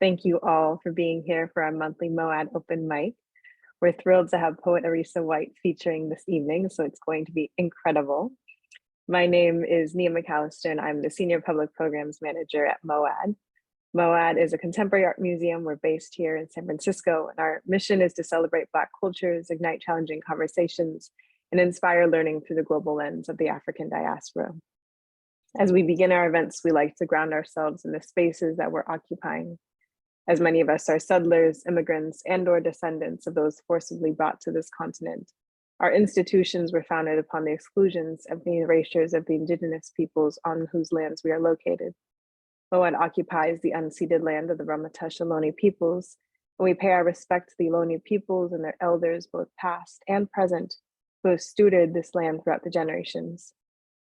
Thank you all for being here for our monthly MOAD open mic. We're thrilled to have poet Arisa White featuring this evening, so it's going to be incredible. My name is Nia McAllister, and I'm the Senior Public Programs Manager at MOAD. MOAD is a contemporary art museum. We're based here in San Francisco, and our mission is to celebrate Black cultures, ignite challenging conversations, and inspire learning through the global lens of the African diaspora. As we begin our events, we like to ground ourselves in the spaces that we're occupying, as many of us are settlers, immigrants, and/or descendants of those forcibly brought to this continent. Our institutions were founded upon the exclusions of the erasures of the indigenous peoples on whose lands we are located. MOAD occupies the unceded land of the Ramaytush Ohlone peoples, and we pay our respect to the Ohlone peoples and their elders, both past and present, who have stewarded this land throughout the generations.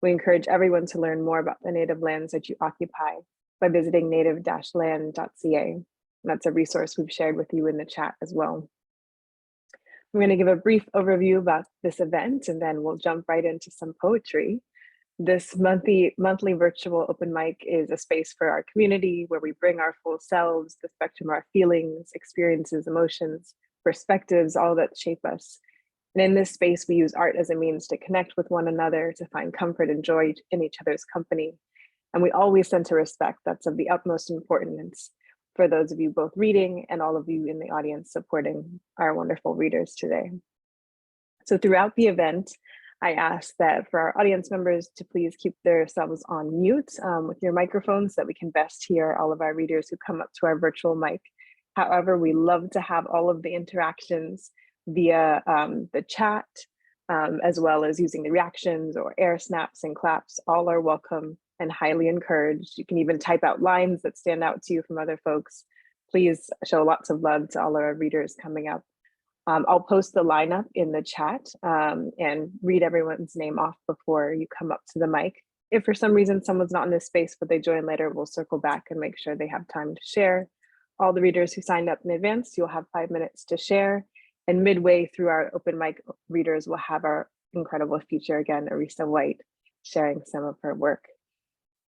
We encourage everyone to learn more about the native lands that you occupy by visiting native-land.ca. That's a resource we've shared with you in the chat as well. We're going to give a brief overview about this event, and then we'll jump right into some poetry. This monthly virtual open mic is a space for our community where we bring our full selves, the spectrum of our feelings, experiences, emotions, perspectives, all that shape us. And in this space, we use art as a means to connect with one another, to find comfort and joy in each other's company. And we always center respect. That's of the utmost importance for those of you both reading and all of you in the audience supporting our wonderful readers today. So throughout the event, I ask that for our audience members to please keep themselves on mute with your microphones so that we can best hear all of our readers who come up to our virtual mic. However, we love to have all of the interactions via the chat, as well as using the reactions or air snaps and claps. All are welcome and highly encouraged. You can even type out lines that stand out to you from other folks. Please show lots of love to all our readers coming up. I'll post the lineup in the chat and read everyone's name off before you come up to the mic. If for some reason someone's not in this space, but they join later, we'll circle back and make sure they have time to share. All the readers who signed up in advance, you'll have 5 minutes to share. And midway through our open mic, readers will have our incredible feature again, Arisa White, sharing some of her work.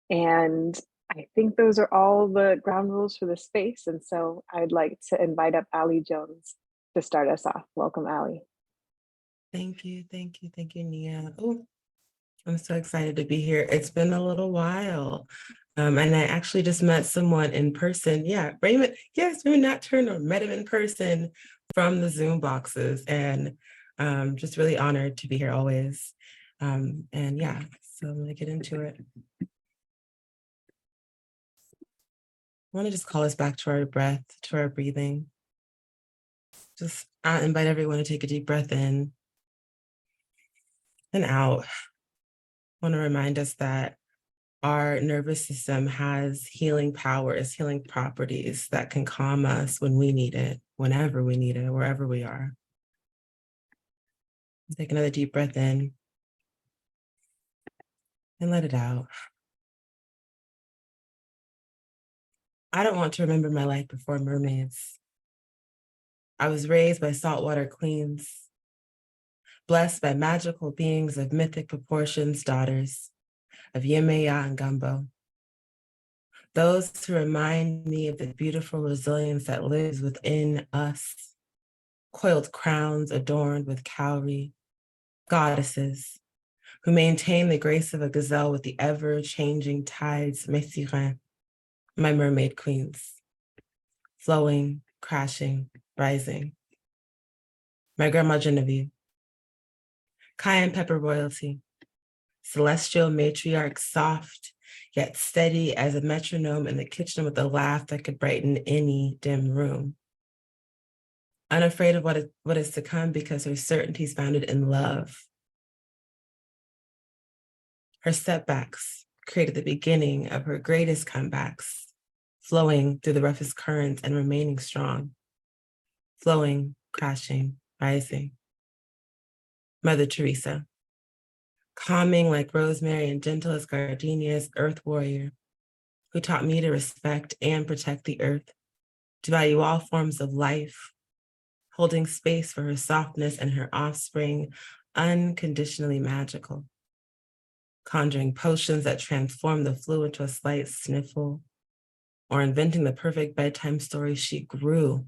And I think those are all the ground rules for the space. And so I'd like to invite up Ali Jones to start us off. Welcome, Ali. Thank you, Nia. Oh, I'm so excited to be here. It's been a little while. And I actually just met someone in person. Yeah, Raymond Nocturne, met him in person from the Zoom boxes, and just really honored to be here always. And yeah, so I'm gonna get into it. I want to just call us back to our breath, to our breathing. Just invite everyone to take a deep breath in and out. I want to remind us that our nervous system has healing powers, healing properties that can calm us when we need it, whenever we need it, wherever we are. Take another deep breath in and let it out. I don't want to remember my life before mermaids. I was raised by saltwater queens, blessed by magical beings of mythic proportions, daughters of Yemeya and Gumbo. Those who remind me of the beautiful resilience that lives within us, coiled crowns adorned with cowrie, goddesses who maintain the grace of a gazelle with the ever-changing tides, mes sirènes, my mermaid queens, flowing, crashing, rising. My grandma Genevieve, cayenne pepper royalty, celestial matriarch, soft yet steady as a metronome in the kitchen with a laugh that could brighten any dim room. Unafraid of what is to come because her certainty is founded in love. Her setbacks created the beginning of her greatest comebacks, flowing through the roughest currents and remaining strong, flowing, crashing, rising. Mother Teresa, calming like rosemary and gentle as gardenias, earth warrior, who taught me to respect and protect the earth, to value all forms of life, holding space for her softness and her offspring, unconditionally magical, conjuring potions that transform the flu into a slight sniffle, or inventing the perfect bedtime story, she grew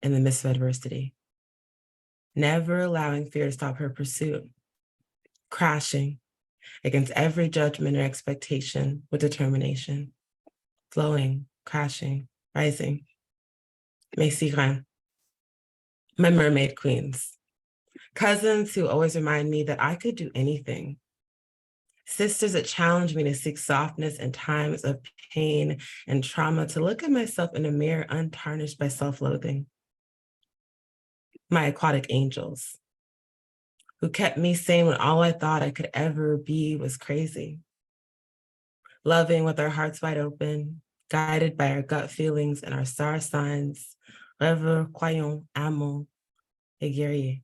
in the midst of adversity, never allowing fear to stop her pursuit, crashing against every judgment or expectation with determination, flowing, crashing, rising. Mes sirènes, my mermaid queens, cousins who always remind me that I could do anything, sisters that challenge me to seek softness in times of pain and trauma, to look at myself in a mirror untarnished by self-loathing. My aquatic angels, who kept me sane when all I thought I could ever be was crazy. Loving with our hearts wide open, guided by our gut feelings and our star signs, rêveurs, croyants, amants, et guerriers,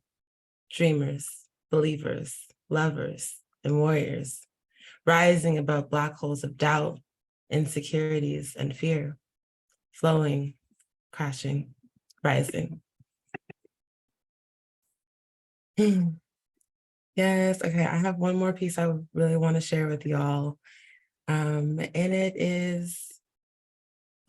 dreamers, believers, lovers, and warriors, rising above black holes of doubt, insecurities, and fear, flowing, crashing, rising. Yes, okay, I have one more piece I really want to share with y'all. And it is,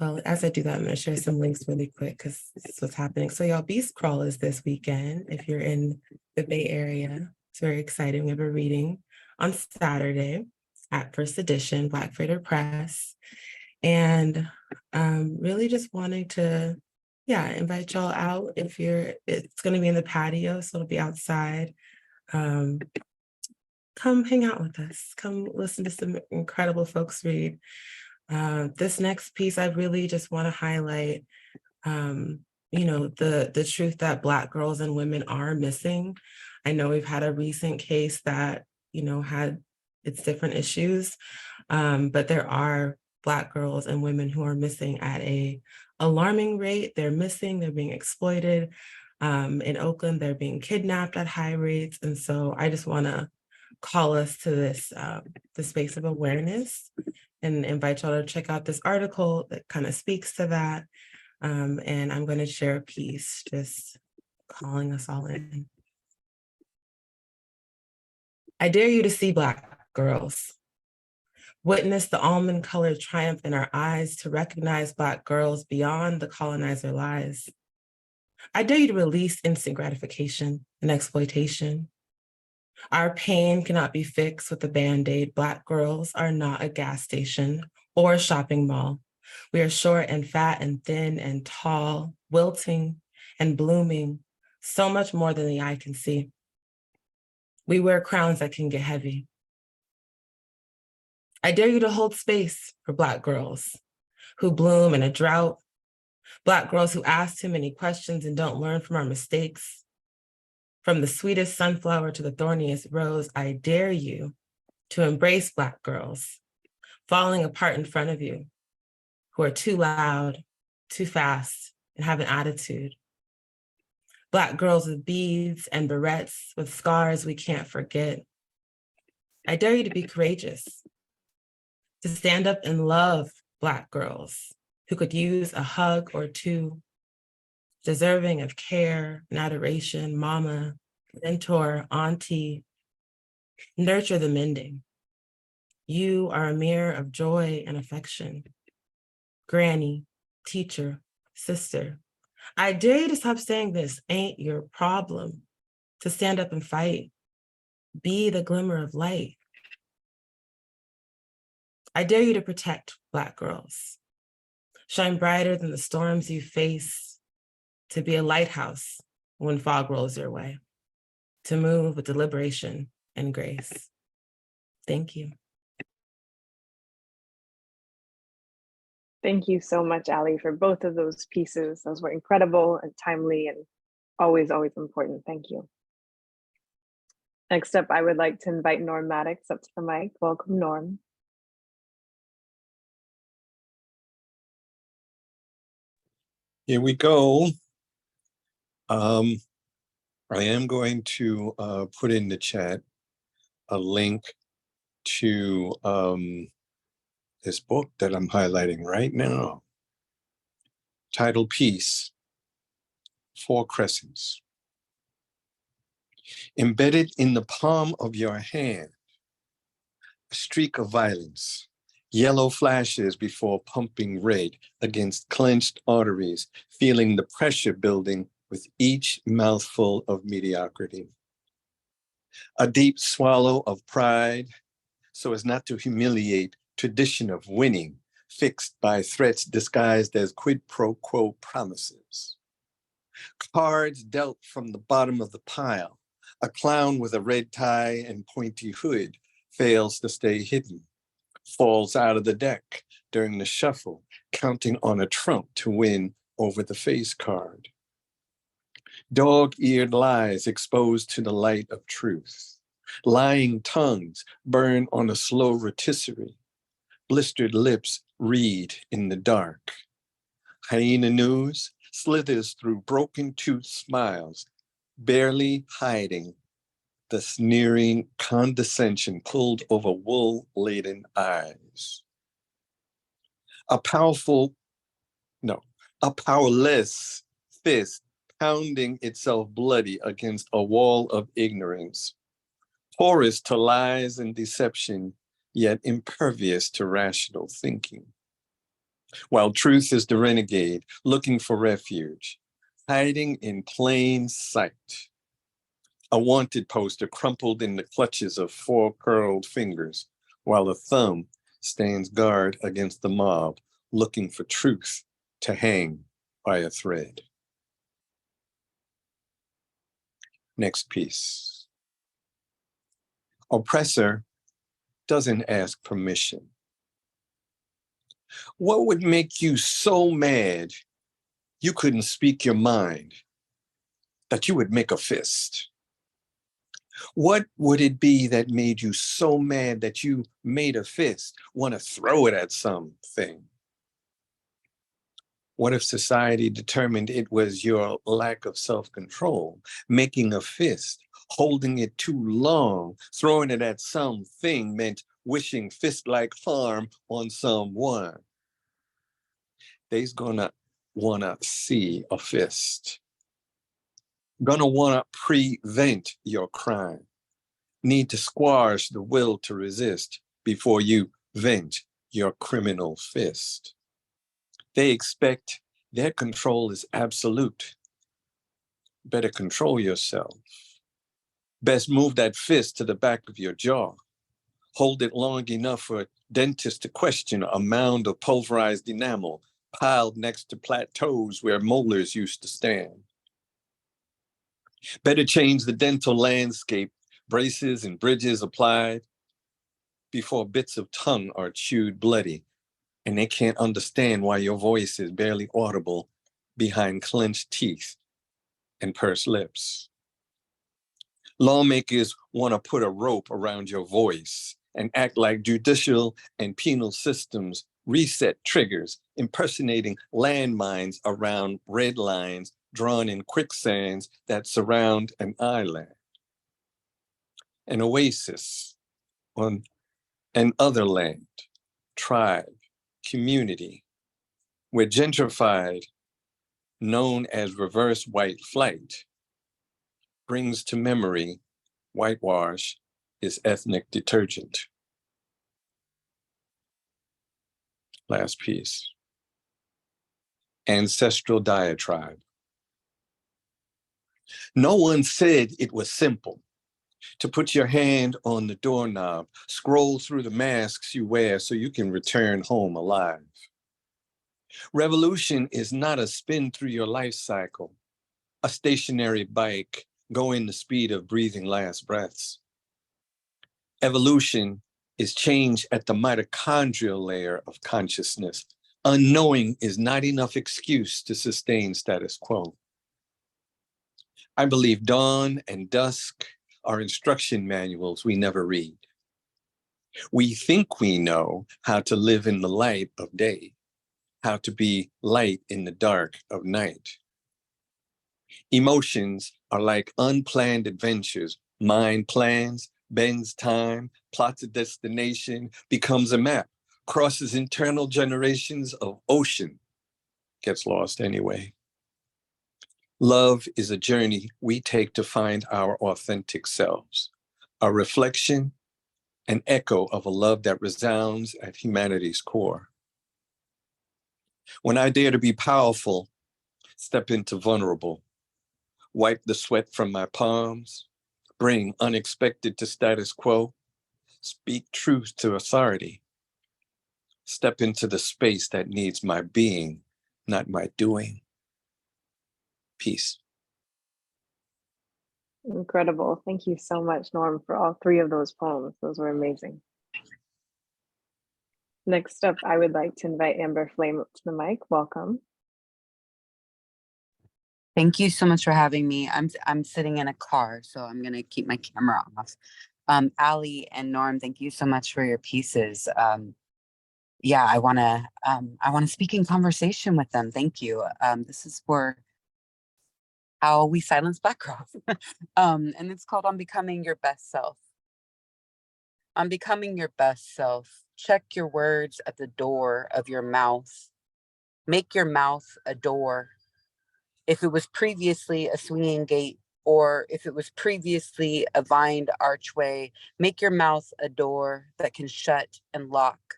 well, as I do that, I'm going to share some links really quick because this is what's happening. So y'all, Beast Crawl is this weekend. If you're in the Bay Area, it's very exciting. We have a reading on Saturday at First Edition, Black Freighter Press. And really just wanting to, invite y'all out. It's going to be in the patio, so it'll be outside. Come hang out with us. Come listen to some incredible folks read. This next piece, I really just want to highlight, the truth that Black girls and women are missing. I know we've had a recent case that, had its different issues, but there are Black girls and women who are missing at a alarming rate. They're missing, they're being exploited. In Oakland, they're being kidnapped at high rates. And so I just want to call us to this the space of awareness and invite y'all to check out this article that kind of speaks to that. And I'm going to share a piece just calling us all in. I dare you to see Black girls. Witness the almond-colored triumph in our eyes, to recognize Black girls beyond the colonizer lies. I dare you to release instant gratification and exploitation. Our pain cannot be fixed with a Band-Aid. Black girls are not a gas station or a shopping mall. We are short and fat and thin and tall, wilting and blooming, so much more than the eye can see. We wear crowns that can get heavy. I dare you to hold space for Black girls who bloom in a drought, Black girls who ask too many questions and don't learn from our mistakes. From the sweetest sunflower to the thorniest rose, I dare you to embrace Black girls falling apart in front of you, who are too loud, too fast, and have an attitude. Black girls with beads and barrettes, with scars we can't forget. I dare you to be courageous, to stand up and love Black girls who could use a hug or two, deserving of care and adoration, mama, mentor, auntie. Nurture the mending. You are a mirror of joy and affection. Granny, teacher, sister. I dare you to stop saying this ain't your problem, to stand up and fight. Be the glimmer of light. I dare you to protect Black girls. Shine brighter than the storms you face, to be a lighthouse when fog rolls your way, to move with deliberation and grace. Thank you. Thank you so much, Ali, for both of those pieces. Those were incredible and timely and always, always important. Thank you. Next up, I would like to invite Norm Maddox up to the mic. Welcome, Norm. Here we go. I am going to put in the chat a link to this book that I'm highlighting right now. Title piece, Four Crescents. Embedded in the palm of your hand, a streak of violence Yellow flashes before pumping red against clenched arteries, feeling the pressure building with each mouthful of mediocrity. A deep swallow of pride, so as not to humiliate tradition of winning, fixed by threats disguised as quid pro quo promises. Cards dealt from the bottom of the pile. A clown with a red tie and pointy hood fails to stay hidden, falls out of the deck during the shuffle, counting on a trump to win over the face card. Dog-eared lies exposed to the light of truth. Lying tongues burn on a slow rotisserie. Blistered lips read in the dark. Hyena news slithers through broken tooth smiles, barely hiding the sneering condescension pulled over wool-laden eyes. A powerless fist pounding itself bloody against a wall of ignorance, porous to lies and deception, yet impervious to rational thinking. While truth is the renegade, looking for refuge, hiding in plain sight. A wanted poster crumpled in the clutches of four curled fingers, while a thumb stands guard against the mob, looking for truth to hang by a thread. Next piece. Oppressor doesn't ask permission. What would make you so mad you couldn't speak your mind, that you would make a fist? What would it be that made you so mad that you made a fist, want to throw it at something? What if society determined it was your lack of self-control, making a fist, holding it too long, throwing it at something meant wishing fist-like harm on someone? They's gonna wanna see a fist. Gonna wanna prevent your crime. Need to squash the will to resist before you vent your criminal fist. They expect their control is absolute. Better control yourself. Best move that fist to the back of your jaw. Hold it long enough for a dentist to question a mound of pulverized enamel piled next to plateaus where molars used to stand. Better change the dental landscape, braces and bridges applied before bits of tongue are chewed bloody and they can't understand why your voice is barely audible behind clenched teeth and pursed lips. Lawmakers want to put a rope around your voice and act like judicial and penal systems reset triggers, impersonating landmines around red lines drawn in quicksands that surround an island. An oasis on an other land, tribe, community, where gentrified, known as reverse white flight, brings to memory whitewash is ethnic detergent. Last piece. Ancestral diatribe. No one said it was simple to put your hand on the doorknob, scroll through the masks you wear so you can return home alive. Revolution is not a spin through your life cycle, a stationary bike going the speed of breathing last breaths. Evolution is change at the mitochondrial layer of consciousness. Unknowing is not enough excuse to sustain status quo. I believe dawn and dusk are instruction manuals we never read. We think we know how to live in the light of day, how to be light in the dark of night. Emotions are like unplanned adventures. Mind plans, bends time, plots a destination, becomes a map, crosses internal generations of ocean, gets lost anyway. Love is a journey we take to find our authentic selves, a reflection an echo of a love that resounds at humanity's core. When I dare to be powerful, step into vulnerable, wipe the sweat from my palms, bring unexpected to status quo, speak truth to authority, step into the space that needs my being, not my doing. Peace. Incredible. Thank you so much, Norm, for all three of those poems. Those were amazing. Next up, I would like to invite Amber Flame up to the mic. Welcome. Thank you so much for having me. I'm sitting in a car, so I'm gonna keep my camera off. Ali and Norm, thank you so much for your pieces. Yeah, I wanna speak in conversation with them. Thank you. This is for how we silence Black girls. And it's called On Becoming Your Best Self. On becoming your best self, check your words at the door of your mouth. Make your mouth a door. If it was previously a swinging gate, or if it was previously a vined archway, make your mouth a door that can shut and lock.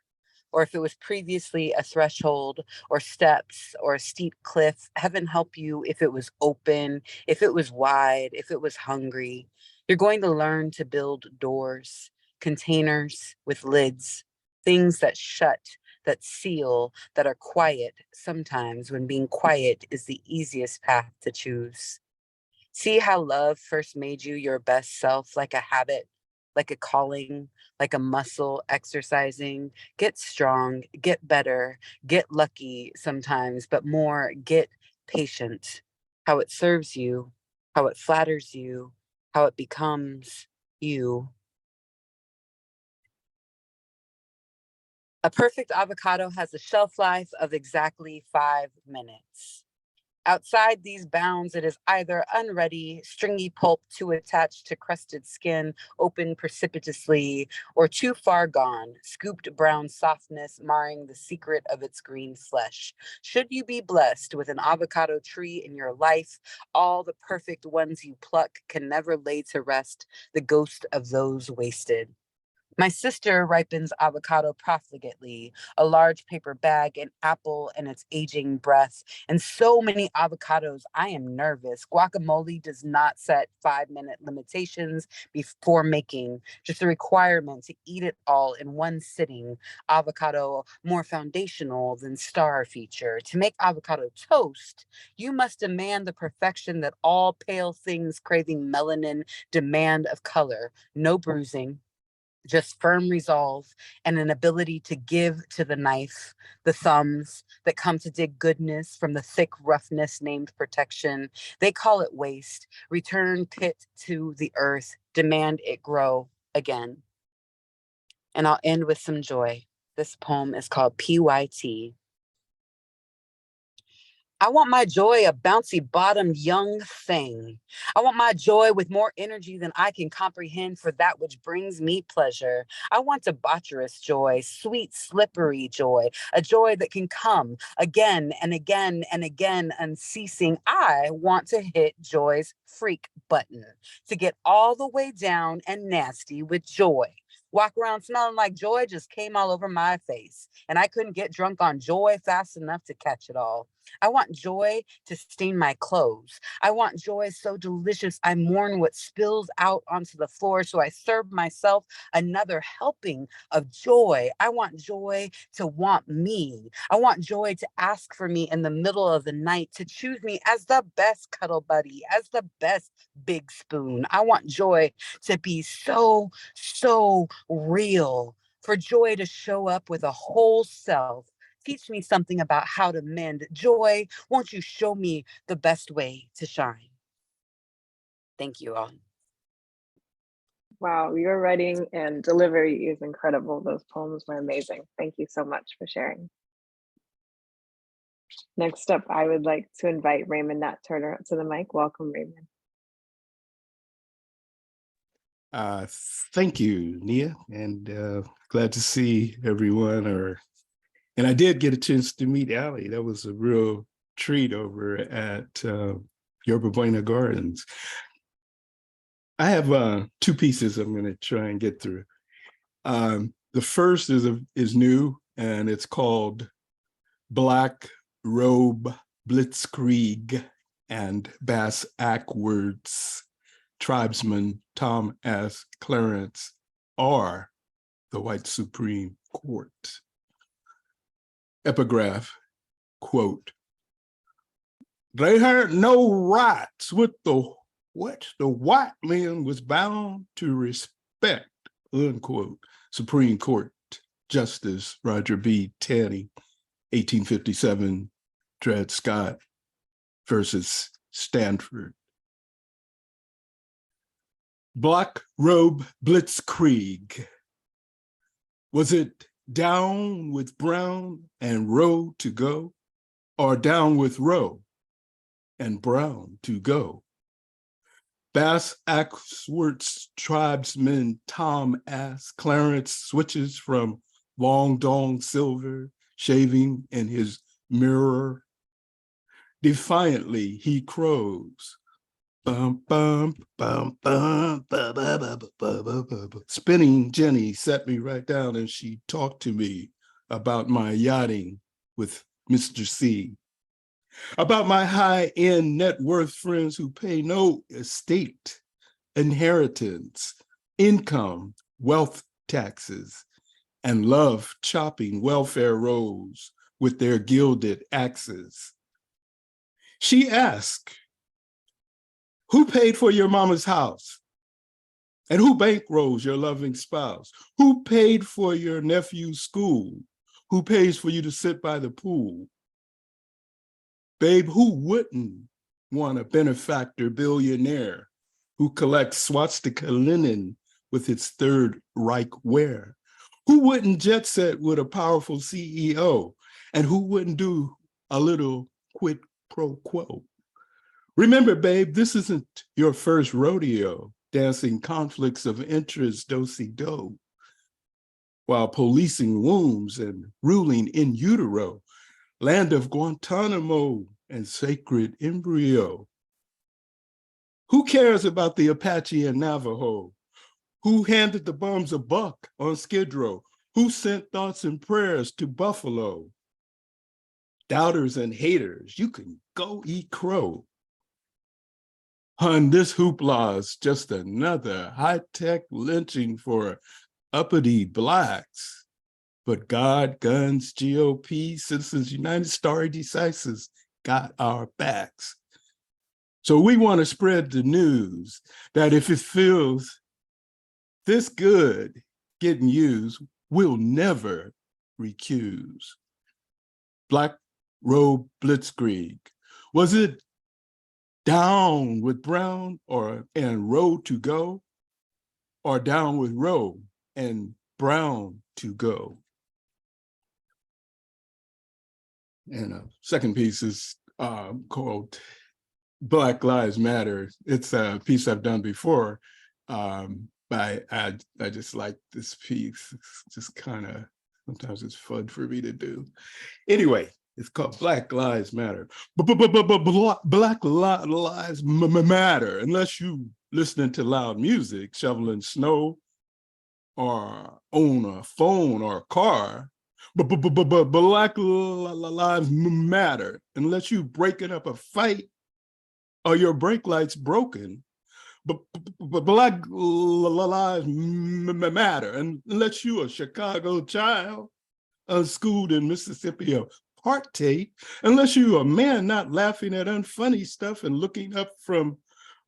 Or if it was previously a threshold or steps or a steep cliff, heaven help you if it was open, if it was wide, if it was hungry. You're going to learn to build doors, containers with lids, things that shut, that seal, that are quiet sometimes when being quiet is the easiest path to choose. See how love first made you your best self, like a habit, like a calling, like a muscle exercising. Get strong, get better, get lucky sometimes, but more, get patient. How it serves you, how it flatters you, how it becomes you. A perfect avocado has a shelf life of exactly 5 minutes. Outside these bounds, it is either unready, stringy pulp too attached to crusted skin, open precipitously, or too far gone, scooped brown softness marring the secret of its green flesh. Should you be blessed with an avocado tree in your life, all the perfect ones you pluck can never lay to rest the ghost of those wasted. My sister ripens avocado profligately, a large paper bag, an apple, and its aging breath. And so many avocados, I am nervous. Guacamole does not set 5-minute limitations before making, just a requirement to eat it all in one sitting. Avocado more foundational than star feature. To make avocado toast, you must demand the perfection that all pale things craving melanin demand of color. No bruising, just firm resolve and an ability to give to the knife, the thumbs that come to dig goodness from the thick roughness named protection. They call it waste. Return pit to the earth, demand it grow again. And I'll end with some joy. This poem is called PYT. I want my joy a bouncy bottomed young thing. I want my joy with more energy than I can comprehend for that which brings me pleasure. I want debaucherous joy, sweet, slippery joy, a joy that can come again and again and again unceasing. I want to hit joy's freak button, to get all the way down and nasty with joy. Walk around smelling like joy just came all over my face, and I couldn't get drunk on joy fast enough to catch it all. I want joy to stain my clothes. I want joy so delicious I mourn what spills out onto the floor, so I serve myself another helping of joy. I want joy to want me. I want joy to ask for me in the middle of the night, to choose me as the best cuddle buddy, as the best big spoon. I want joy to be so real, for joy to show up with a whole self. Teach me something about how to mend. Joy, won't you show me the best way to shine? Thank you all. Wow, your writing and delivery is incredible. Those poems were amazing. Thank you so much for sharing. Next up, I would like to invite Raymond Nat Turner up to the mic. Welcome, Raymond. Thank you, Nia, and glad to see everyone. And I did get a chance to meet Ali. That was a real treat over at Yerba Buena Gardens. I have 2 pieces I'm going to try and get through. The first is new, and it's called Black Robe Blitzkrieg and Bass Ackwards Tribesman Tom S. Clarence R. the White Supreme Court. Epigraph, quote, they had no rights with the what the white man was bound to respect, unquote. Supreme Court Justice Roger B. Taney, 1857, Dred Scott versus Stanford. Black Robe Blitzkrieg. Was it down with Brown and Roe to go, or down with Roe and Brown to go? Bass Ackwards tribesman Tom S. Clarence switches from long dong silver, shaving in his mirror. Defiantly, he crows. Bum, bum, bum, bum, ba, ba, ba, ba, ba, ba, ba, ba. Spinning Jenny sat me right down and she talked to me about my yachting with Mr. C, about my high-end net worth friends who pay no estate, inheritance, income, wealth taxes, and love chopping welfare rolls with their gilded axes. She asked, who paid for your mama's house? And who bankrolls your loving spouse? Who paid for your nephew's school? Who pays for you to sit by the pool? Babe, who wouldn't want a benefactor billionaire who collects swastika linen with its Third Reich wear? Who wouldn't jet set with a powerful CEO? And who wouldn't do a little quid pro quo? Remember, babe, this isn't your first rodeo, dancing conflicts of interest do-si-do, while policing wombs and ruling in utero, land of Guantanamo and sacred embryo. Who cares about the Apache and Navajo? Who handed the bums a buck on Skid Row? Who sent thoughts and prayers to Buffalo? Doubters and haters, you can go eat crow. Hun, this hoopla just another high-tech lynching for uppity Blacks. But God, guns, GOP, Citizens United, stare decisis got our backs. So we want to spread the news that if it feels this good getting used, we'll never recuse. Black Robe Blitzkrieg. Was it down with Brown and Roe to go, or down with Roe and Brown to go? And a second piece is called Black Lives Matter. It's a piece I've done before, but I just like this piece. It's just kind of, sometimes it's fun for me to do. Anyway, it's called Black Lives Matter. Black Lives Matter, unless you listening to loud music, shoveling snow, or own a phone or a car. Black Lives Matter, unless you breaking up a fight or your brake light's broken. Black Lives Matter, unless you a Chicago child, unschooled in Mississippi or Partay, unless you a man not laughing at unfunny stuff and looking up from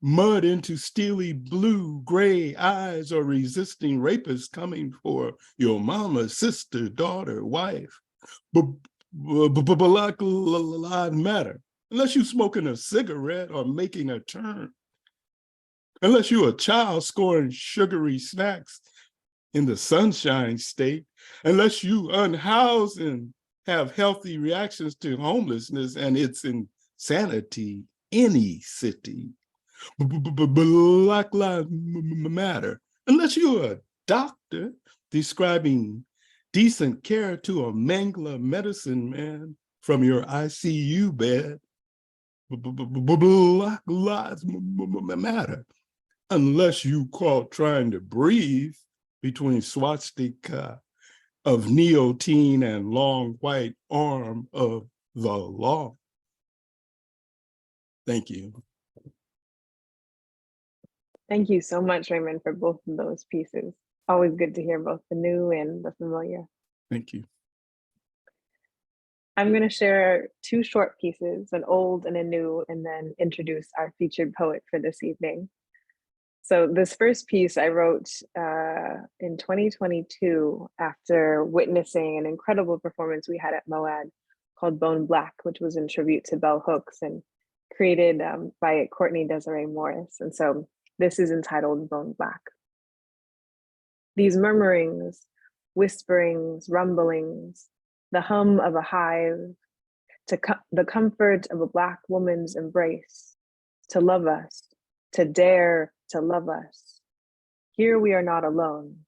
mud into steely blue gray eyes, or resisting rapists coming for your mama, sister, daughter, wife. Black Lives Matter, unless you smoking a cigarette or making a turn, unless you a child scoring sugary snacks in the Sunshine State, unless you unhoused and have healthy reactions to homelessness and its insanity, any city. Black Lives Matter, unless you're a doctor describing decent care to a mangler medicine man from your ICU bed. Black Lives Matter, unless you caught trying to breathe between swastika of neotene and long white arm of the law. Thank you. Thank you so much, Raymond, for both of those pieces. Always good to hear both the new and the familiar. Thank you. I'm going to share two short pieces, an old and a new, and then introduce our featured poet for this evening. So this first piece I wrote in 2022 after witnessing an incredible performance we had at MOAD called Bone Black, which was in tribute to Bell Hooks and created by Courtney Desiree Morris. And so this is entitled Bone Black. These murmurings, whisperings, rumblings, the hum of a hive, the comfort of a Black woman's embrace, to love us, to dare to love us. Here we are not alone.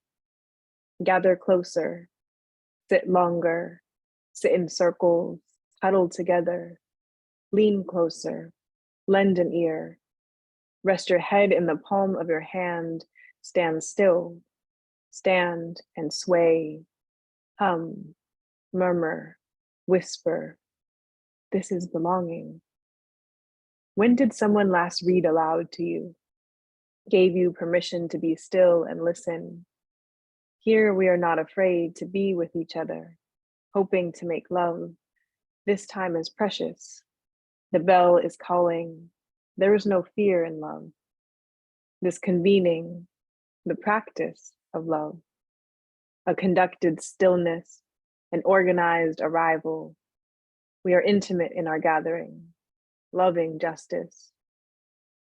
Gather closer, sit longer, sit in circles, huddle together, lean closer, lend an ear, rest your head in the palm of your hand, stand still, stand and sway, hum, murmur, whisper. This is belonging. When did someone last read aloud to you? Gave you permission to be still and listen? Here we are not afraid to be with each other, hoping to make love. This time is precious. The bell is calling. There is no fear in love. This convening, the practice of love, a conducted stillness, an organized arrival. We are intimate in our gathering, loving justice.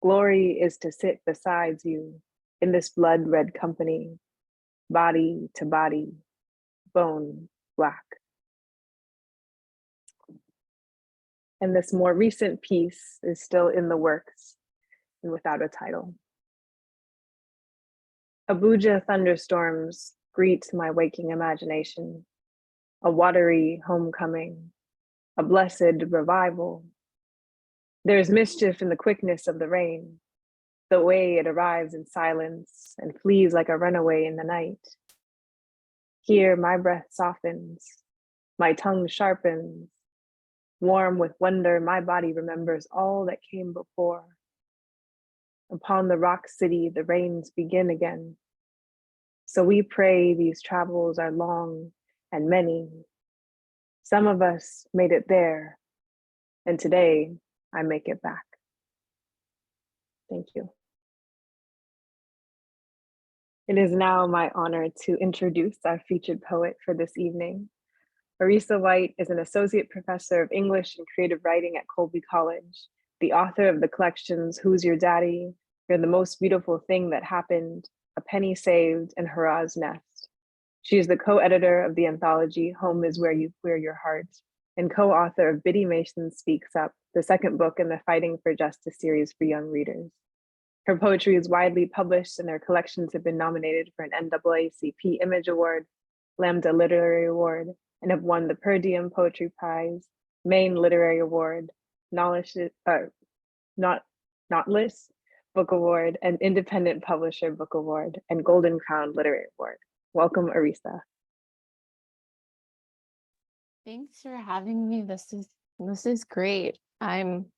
Glory is to sit beside you in this blood-red company, body to body, bone black. And this more recent piece is still in the works and without a title. Abuja thunderstorms greet my waking imagination, a watery homecoming, a blessed revival. There's mischief in the quickness of the rain, the way it arrives in silence and flees like a runaway in the night. Here my breath softens, my tongue sharpens, warm with wonder, my body remembers all that came before. Upon the rock city, the rains begin again. So we pray these travels are long and many. Some of us made it there, and today I make it back. Thank you. It is now my honor to introduce our featured poet for this evening. Arisa White is an associate professor of English and creative writing at Colby College, the author of the collections Who's Your Daddy, You're the Most Beautiful Thing That Happened, A Penny Saved, and Hurrah's Nest. She is the co-editor of the anthology Home is Where You Wear Your Heart, and co-author of Biddy Mason Speaks Up, the second book in the Fighting for Justice series for young readers. Her poetry is widely published and her collections have been nominated for an NAACP Image Award, Lambda Literary Award, and have won the Per Diem Poetry Prize, Maine Literary Award, Nautilus Book Award, and Independent Publisher Book Award, and Golden Crown Literary Award. Welcome, Arisa. Thanks for having me. This is great. I'm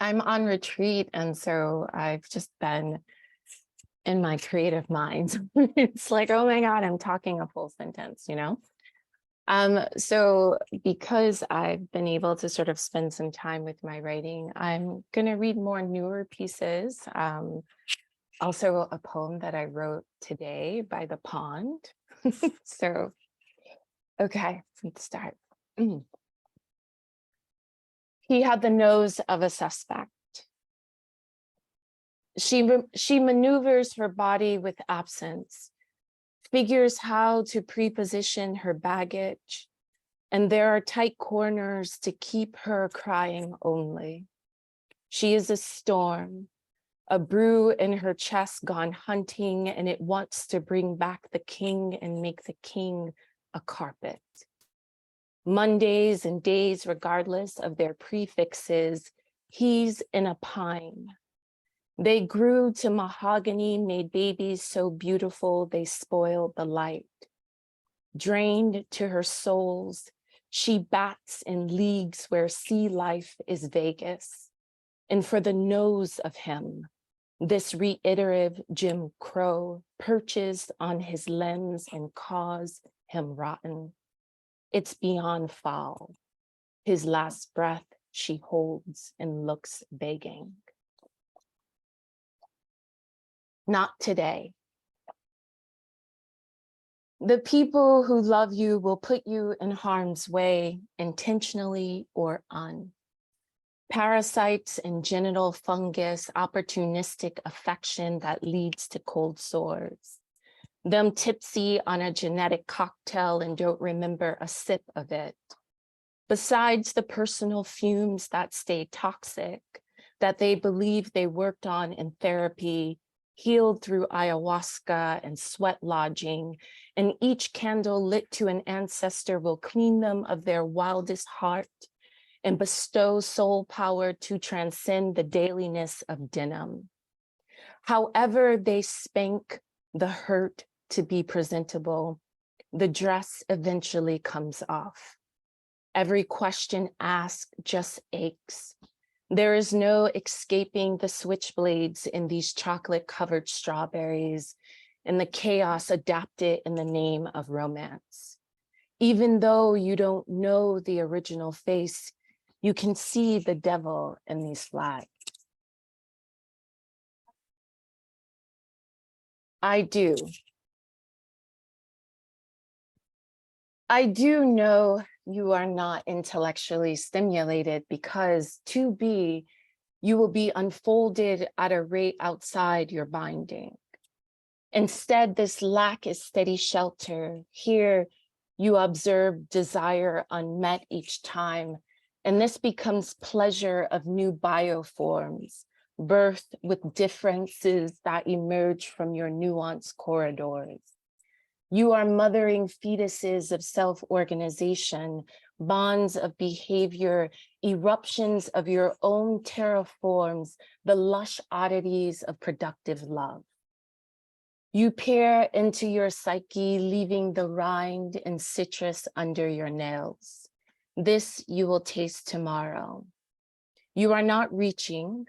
on retreat, and so I've just been in my creative mind. It's like, oh my God, I'm talking a full sentence, you know? So because I've been able to sort of spend some time with my writing, I'm gonna read more newer pieces. Also a poem that I wrote today by the pond. So, okay, let's start. He had the nose of a suspect. She maneuvers her body with absence, figures how to preposition her baggage, and there are tight corners to keep her crying only. She is a storm, a brew in her chest gone hunting, and it wants to bring back the king and make the king a carpet. Mondays and days, regardless of their prefixes, he's in a pine. They grew to mahogany, made babies so beautiful they spoiled the light. Drained to her souls, she bats in leagues where sea life is Vegas. And for the nose of him, this reiterative Jim Crow perches on his lens and caws him rotten. It's beyond foul. His last breath she holds and looks begging. Not today. The people who love you will put you in harm's way, intentionally or un. Parasites and genital fungus, opportunistic affection that leads to cold sores. Them tipsy on a genetic cocktail and don't remember a sip of it. Besides the personal fumes that stay toxic, that they believe they worked on in therapy, healed through ayahuasca and sweat lodging, and each candle lit to an ancestor will clean them of their wildest heart and bestow soul power to transcend the dailiness of denim. However they spank the hurt to be presentable, the dress eventually comes off. Every question asked just aches. There is no escaping the switchblades in these chocolate-covered strawberries and the chaos adapted in the name of romance. Even though you don't know the original face, you can see the devil in these flags. I do. I do know you are not intellectually stimulated because to be, you will be unfolded at a rate outside your binding. Instead, this lack is steady shelter. Here, you observe desire unmet each time, and this becomes pleasure of new bioforms, birthed with differences that emerge from your nuanced corridors. You are mothering fetuses of self-organization, bonds of behavior, eruptions of your own terraforms, the lush oddities of productive love. You peer into your psyche, leaving the rind and citrus under your nails. This you will taste tomorrow. You are not reaching.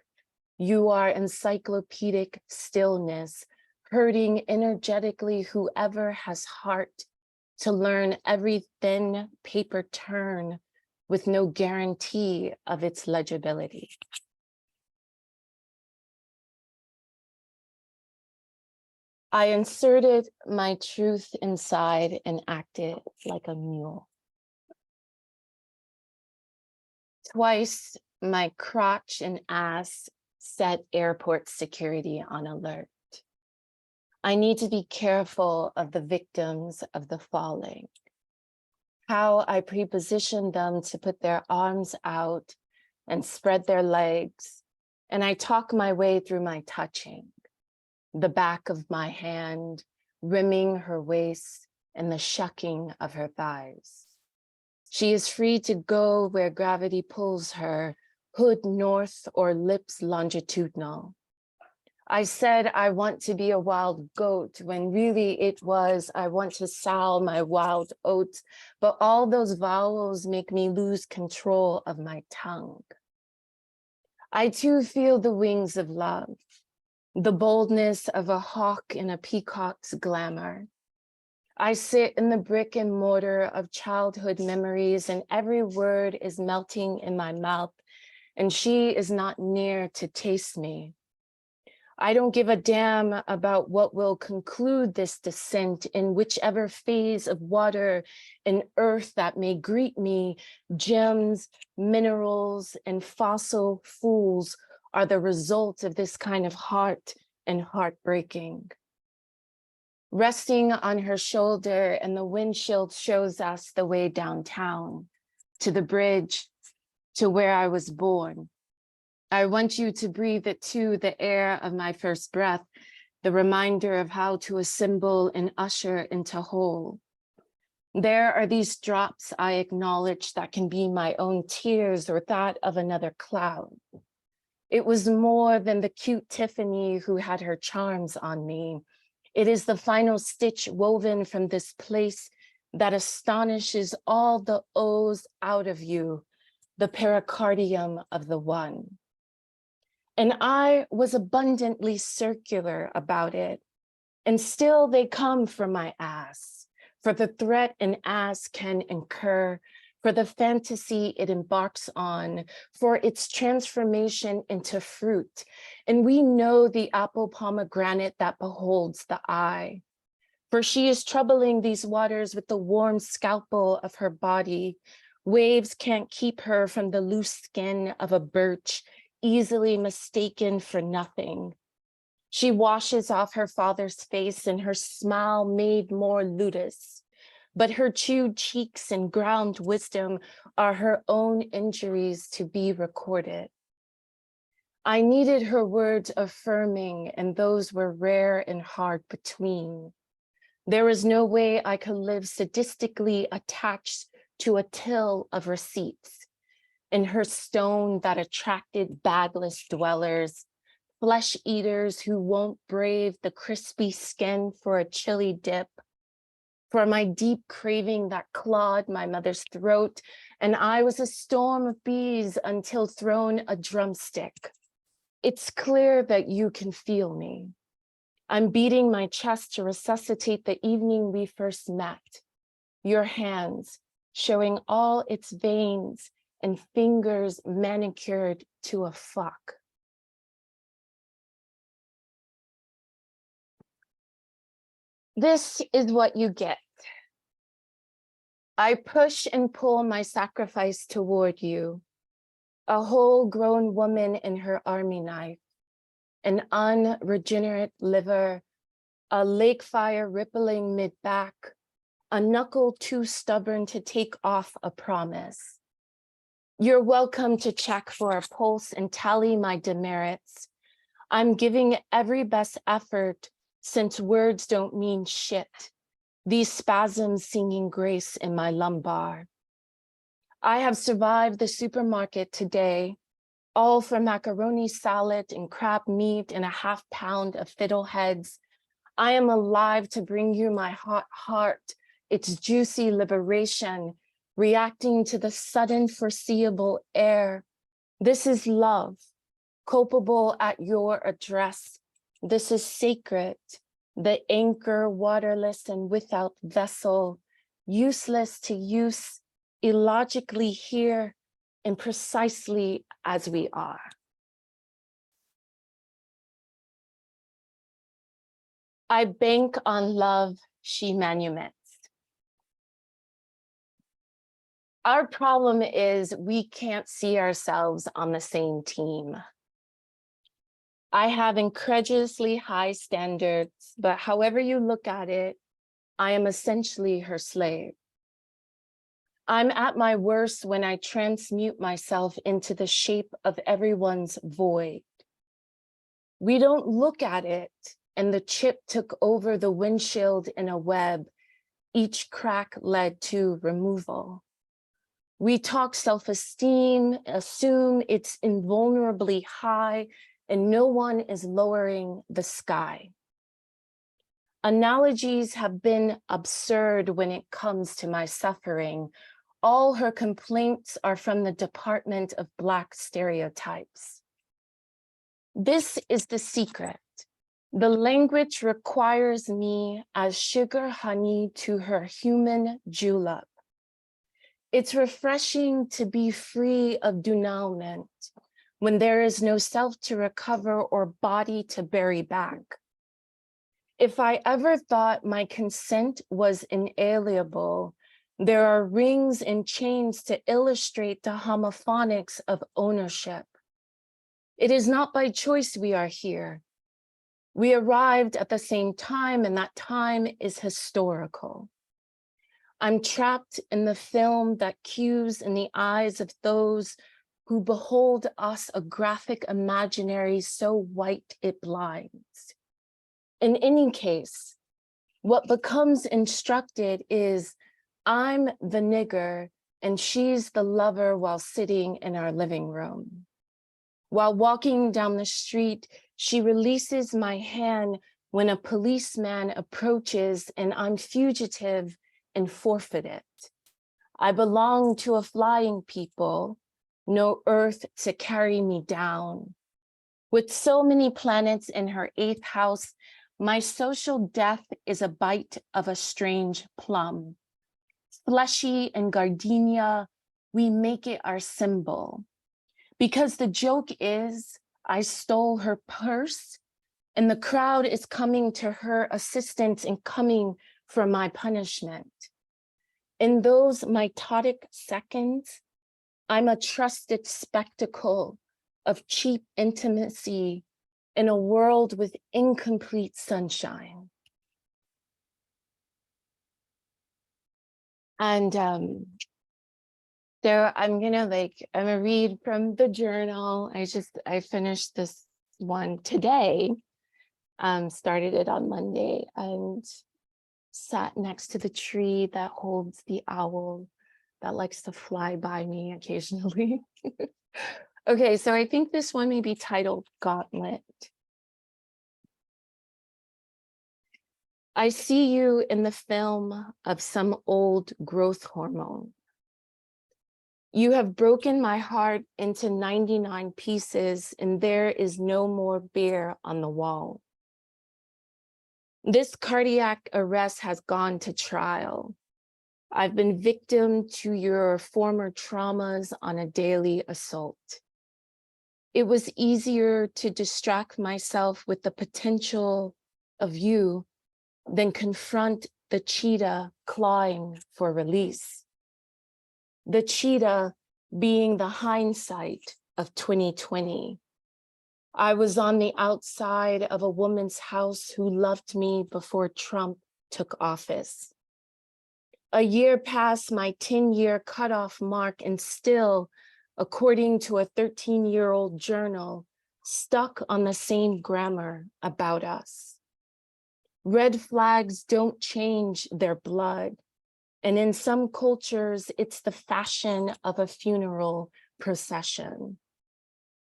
You are encyclopedic stillness, hurting energetically whoever has heart to learn every thin paper turn with no guarantee of its legibility. I inserted my truth inside and acted like a mule. Twice, my crotch and ass set airport security on alert. I need to be careful of the victims of the falling, how I preposition them to put their arms out and spread their legs, and I talk my way through my touching, the back of my hand, rimming her waist and the shucking of her thighs. She is free to go where gravity pulls her, hood north or lips longitudinal. I said I want to be a wild goat when really it was I want to sow my wild oats, but all those vowels make me lose control of my tongue. I too feel the wings of love, the boldness of a hawk in a peacock's glamour. I sit in the brick and mortar of childhood memories and every word is melting in my mouth and she is not near to taste me. I don't give a damn about what will conclude this descent in whichever phase of water and earth that may greet me. Gems, minerals, and fossil fools are the result of this kind of heart and heartbreaking. Resting on her shoulder and the windshield shows us the way downtown, to the bridge, to where I was born. I want you to breathe it too, the air of my first breath, the reminder of how to assemble and usher into whole. There are these drops I acknowledge that can be my own tears or that of another cloud. It was more than the cute Tiffany who had her charms on me. It is the final stitch woven from this place that astonishes all the O's out of you, the pericardium of the one. And I was abundantly circular about it. And still they come for my ass, for the threat an ass can incur, for the fantasy it embarks on, for its transformation into fruit. And we know the apple pomegranate that beholds the eye. For she is troubling these waters with the warm scalpel of her body. Waves can't keep her from the loose skin of a birch, easily mistaken for nothing. She washes off her father's face and her smile made more ludus. But her chewed cheeks and ground wisdom are her own injuries to be recorded. I needed her words affirming, and those were rare and hard between. There was no way I could live sadistically attached to a till of receipts. In her stone that attracted bagless dwellers, flesh eaters who won't brave the crispy skin for a chili dip, for my deep craving that clawed my mother's throat, and I was a storm of bees until thrown a drumstick. It's clear that you can feel me. I'm beating my chest to resuscitate the evening we first met. Your hands showing all its veins and fingers manicured to a fuck. This is what you get. I push and pull my sacrifice toward you, a whole grown woman in her army knife, an unregenerate liver, a lake fire rippling mid-back, a knuckle too stubborn to take off a promise. You're welcome to check for a pulse and tally my demerits. I'm giving every best effort since words don't mean shit. These spasms singing grace in my lumbar. I have survived the supermarket today, all for macaroni salad and crab meat and a half pound of fiddleheads. I am alive to bring you my hot heart, its juicy liberation, reacting to the sudden foreseeable air. This is love, culpable at your address. This is sacred, the anchor waterless and without vessel, useless to use, illogically here and precisely as we are. I bank on love, she manumits. Our problem is we can't see ourselves on the same team. I have incredulously high standards, but however you look at it, I am essentially her slave. I'm at my worst when I transmute myself into the shape of everyone's void. We don't look at it, and the chip took over the windshield in a web. Each crack led to removal. We talk self-esteem, assume it's invulnerably high, and no one is lowering the sky. Analogies have been absurd when it comes to my suffering. All her complaints are from the Department of Black Stereotypes. This is the secret. The language requires me as sugar honey to her human julep. It's refreshing to be free of denouement when there is no self to recover or body to bury back. If I ever thought my consent was inalienable, there are rings and chains to illustrate the homophonics of ownership. It is not by choice we are here. We arrived at the same time, and that time is historical. I'm trapped in the film that cues in the eyes of those who behold us a graphic imaginary so white it blinds. In any case, what becomes instructed is I'm the nigger and she's the lover while sitting in our living room. While walking down the street, she releases my hand when a policeman approaches and I'm fugitive and forfeited. I belong to a flying people, no earth to carry me down. With so many planets in her 8th house, my social death is a bite of a strange plum. Fleshy and gardenia, we make it our symbol. Because the joke is, I stole her purse and the crowd is coming to her assistance and coming for my punishment. In those mitotic seconds, I'm a trusted spectacle of cheap intimacy in a world with incomplete sunshine. And there, I'm gonna read from the journal. I finished this one today, started it on Monday and sat next to the tree that holds the owl that likes to fly by me occasionally. Okay, so I think this one may be titled Gauntlet. I see you in the film of some old growth hormone. You have broken my heart into 99 pieces and there is no more beer on the wall. This cardiac arrest has gone to trial. I've been victim to your former traumas on a daily assault. It was easier to distract myself with the potential of you than confront the cheetah clawing for release. The cheetah being the hindsight of 2020. I was on the outside of a woman's house who loved me before Trump took office. A year past my 10-year cutoff mark and still, according to a 13-year-old journal, stuck on the same grammar about us. Red flags don't change their blood. And in some cultures, it's the fashion of a funeral procession.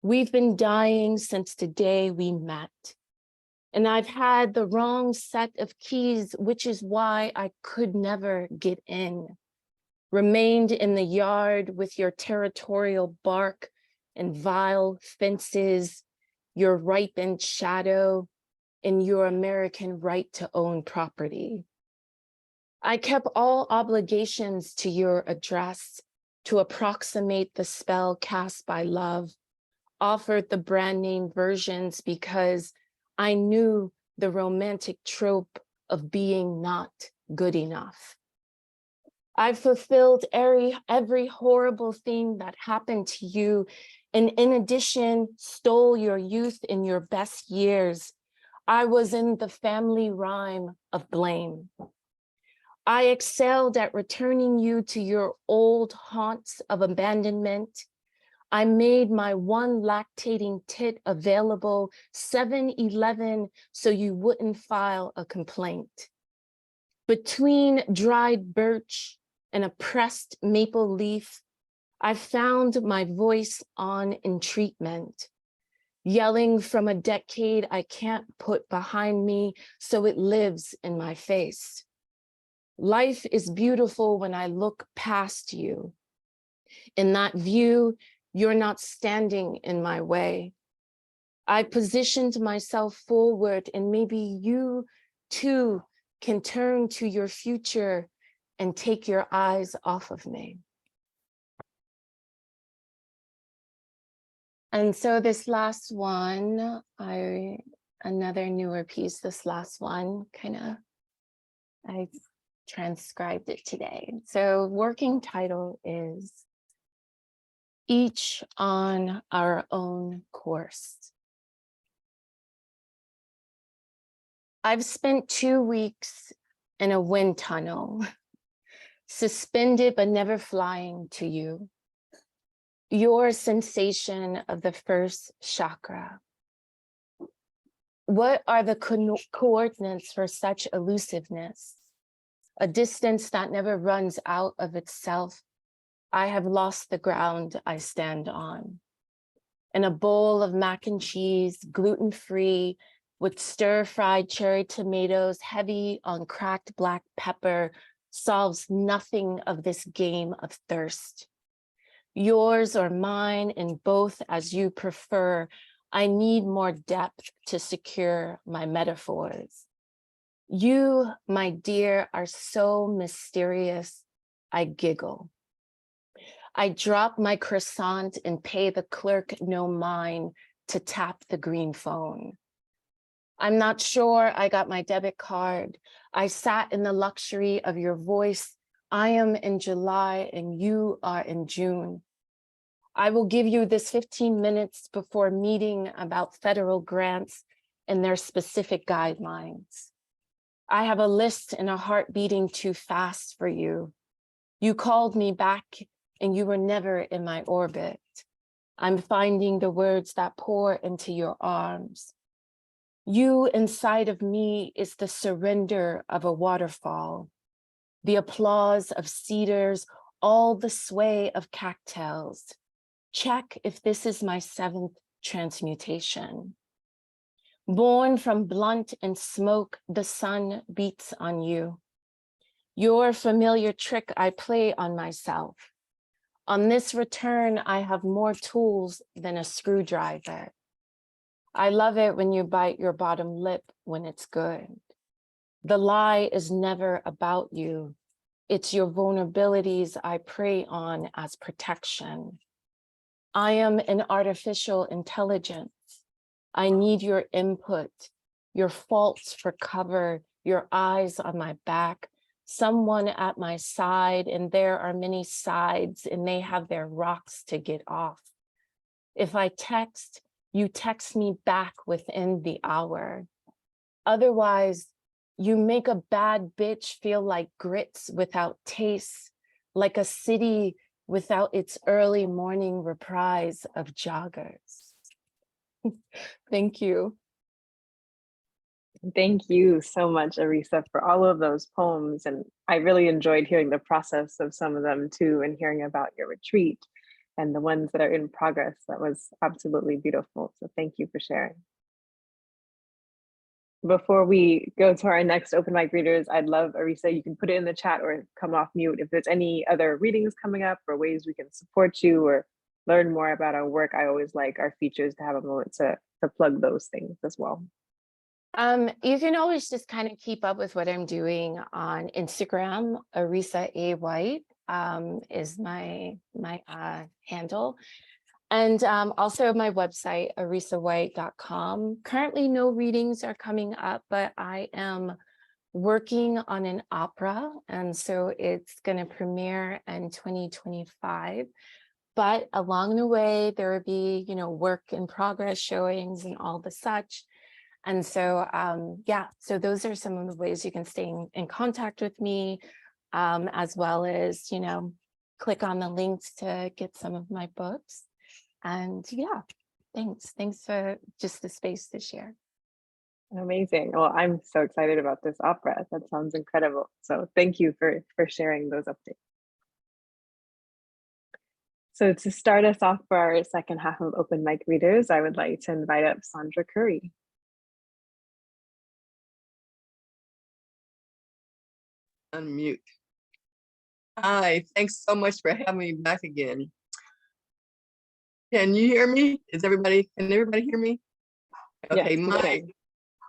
We've been dying since the day we met. And I've had the wrong set of keys, which is why I could never get in. Remained in the yard with your territorial bark and vile fences, your ripened shadow, and your American right to own property. I kept all obligations to your address to approximate the spell cast by love, offered the brand name versions because I knew the romantic trope of being not good enough. I fulfilled every horrible thing that happened to you, and in addition, stole your youth in your best years. I was in the family rhyme of blame. I excelled at returning you to your old haunts of abandonment. I made my one lactating tit available 7-11 so you wouldn't file a complaint. Between dried birch and a pressed maple leaf, I found my voice on entreatment, yelling from a decade I can't put behind me so it lives in my face. Life is beautiful when I look past you. In that view, you're not standing in my way. I positioned myself forward and maybe you too can turn to your future and take your eyes off of me. And so this last one, another newer piece, this last one, I transcribed it today. So working title is Each on Our Own Course. I've spent 2 weeks in a wind tunnel, suspended but never flying to you. Your sensation of the first chakra. What are the coordinates for such elusiveness? A distance that never runs out of itself. I have lost the ground I stand on. and a bowl of mac and cheese, gluten-free, with stir-fried cherry tomatoes, heavy on cracked black pepper, solves nothing of this game of thirst. Yours or mine, in both as you prefer, I need more depth to secure my metaphors. You, my dear, are so mysterious, I giggle. I drop my croissant and pay the clerk no mind to tap the green phone. I'm not sure I got my debit card. I sat in the luxury of your voice. I am in July and you are in June. I will give you this 15 minutes before meeting about federal grants and their specific guidelines. I have a list and a heart beating too fast for you. You called me back and you were never in my orbit. I'm finding the words that pour into your arms. You inside of me is the surrender of a waterfall, the applause of cedars, all the sway of cattails. Check if this is my 7th transmutation. Born from blunt and smoke, the sun beats on you. Your familiar trick I play on myself. On this return, I have more tools than a screwdriver. I love it when you bite your bottom lip when it's good. The lie is never about you. It's your vulnerabilities I prey on as protection. I am an artificial intelligence. I need your input, your faults for cover, your eyes on my back, someone at my side, and there are many sides and they have their rocks to get off. If I text, you text me back within the hour. Otherwise, you make a bad bitch feel like grits without taste, like a city without its early morning reprise of joggers. Thank you. Thank you so much, Arisa, for all of those poems. And I really enjoyed hearing the process of some of them too, and hearing about your retreat and the ones that are in progress. That was absolutely beautiful. So thank you for sharing. Before we go to our next open mic readers, I'd love, Arisa, you can put it in the chat or come off mute. If there's any other readings coming up or ways we can support you or learn more about our work, I always like our features to have a moment to plug those things as well. You can always just kind of keep up with what I'm doing on Instagram. Arisa A. White is my handle. And also my website, arisawhite.com. Currently, no readings are coming up, but I am working on an opera. And so it's going to premiere in 2025. But along the way, there will be, work in progress showings and all the such. And so, so those are some of the ways you can stay in contact with me, as well as, click on the links to get some of my books. And thanks for just the space to share. Amazing. Well, I'm so excited about this opera. That sounds incredible. So thank you for sharing those updates. So to start us off for our second half of open mic readers, I would like to invite up Sandra Curry. Unmute. Hi, thanks so much for having me back again. Can you hear me? Can everybody hear me? Okay, yes,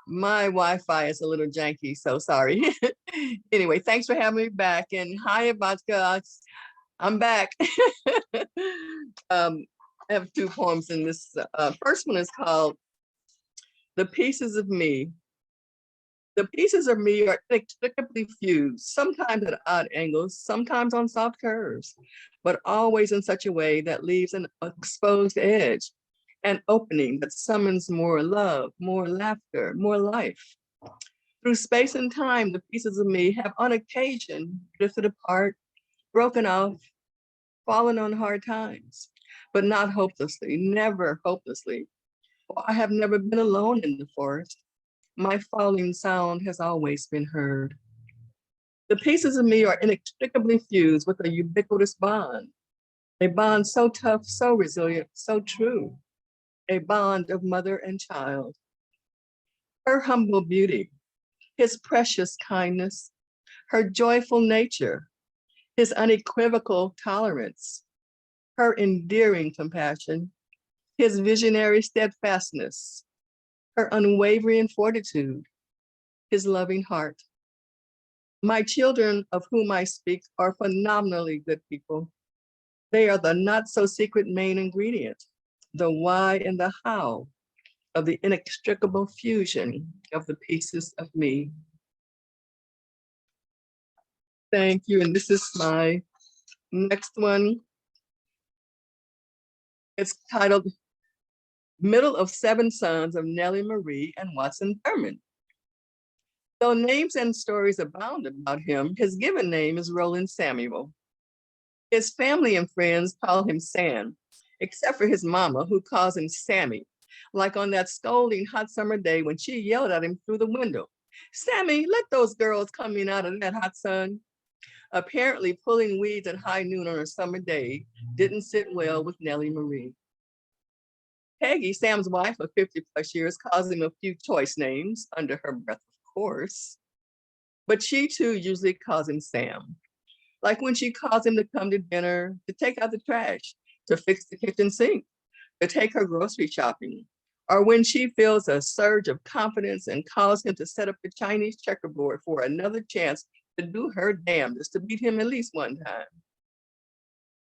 my Wi-Fi is a little janky, so sorry. Anyway, thanks for having me back. And hi, Ivanka, I'm back. I have 2 poems in this. First one is called The Pieces of Me. The pieces of me are inextricably fused, sometimes at odd angles, sometimes on soft curves, but always in such a way that leaves an exposed edge, an opening that summons more love, more laughter, more life. Through space and time, the pieces of me have on occasion drifted apart, broken off, fallen on hard times, but not hopelessly, never hopelessly. I have never been alone in the forest. My falling sound has always been heard. The pieces of me are inextricably fused with a ubiquitous bond, a bond so tough, so resilient, so true. a bond of mother and child. Her humble beauty, his precious kindness, her joyful nature, his unequivocal tolerance, her endearing compassion, his visionary steadfastness, her unwavering fortitude, his loving heart. My children, of whom I speak, are phenomenally good people. They are the not so secret main ingredient, the why and the how of the inextricable fusion of the pieces of me. Thank you. And this is my next one. It's titled Middle of Seven Sons of Nellie Marie and Watson Thurman. Though names and stories abound about him, his given name is Roland Samuel. His family and friends call him Sam, except for his mama, who calls him Sammy, like on that scolding hot summer day when she yelled at him through the window, "Sammy, let those girls come in out of that hot sun." Apparently, pulling weeds at high noon on a summer day didn't sit well with Nellie Marie. Peggy, Sam's wife of 50 plus years, calls him a few choice names under her breath, of course. But she too usually calls him Sam. Like when she calls him to come to dinner, to take out the trash, to fix the kitchen sink, to take her grocery shopping, or when she feels a surge of confidence and calls him to set up the Chinese checkerboard for another chance to do her damnedest to beat him at least one time.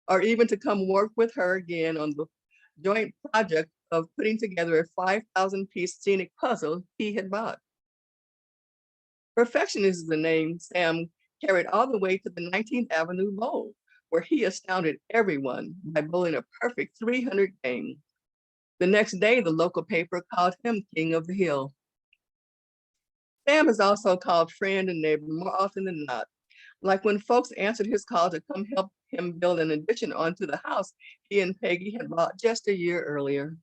Or even to come work with her again on the joint project of putting together a 5,000-piece scenic puzzle he had bought. Perfectionist is the name Sam carried all the way to the 19th Avenue Bowl, where he astounded everyone by bowling a perfect 300 game. The next day, the local paper called him King of the Hill. Sam is also called friend and neighbor more often than not. Like when folks answered his call to come help him build an addition onto the house he and Peggy had bought just a year earlier.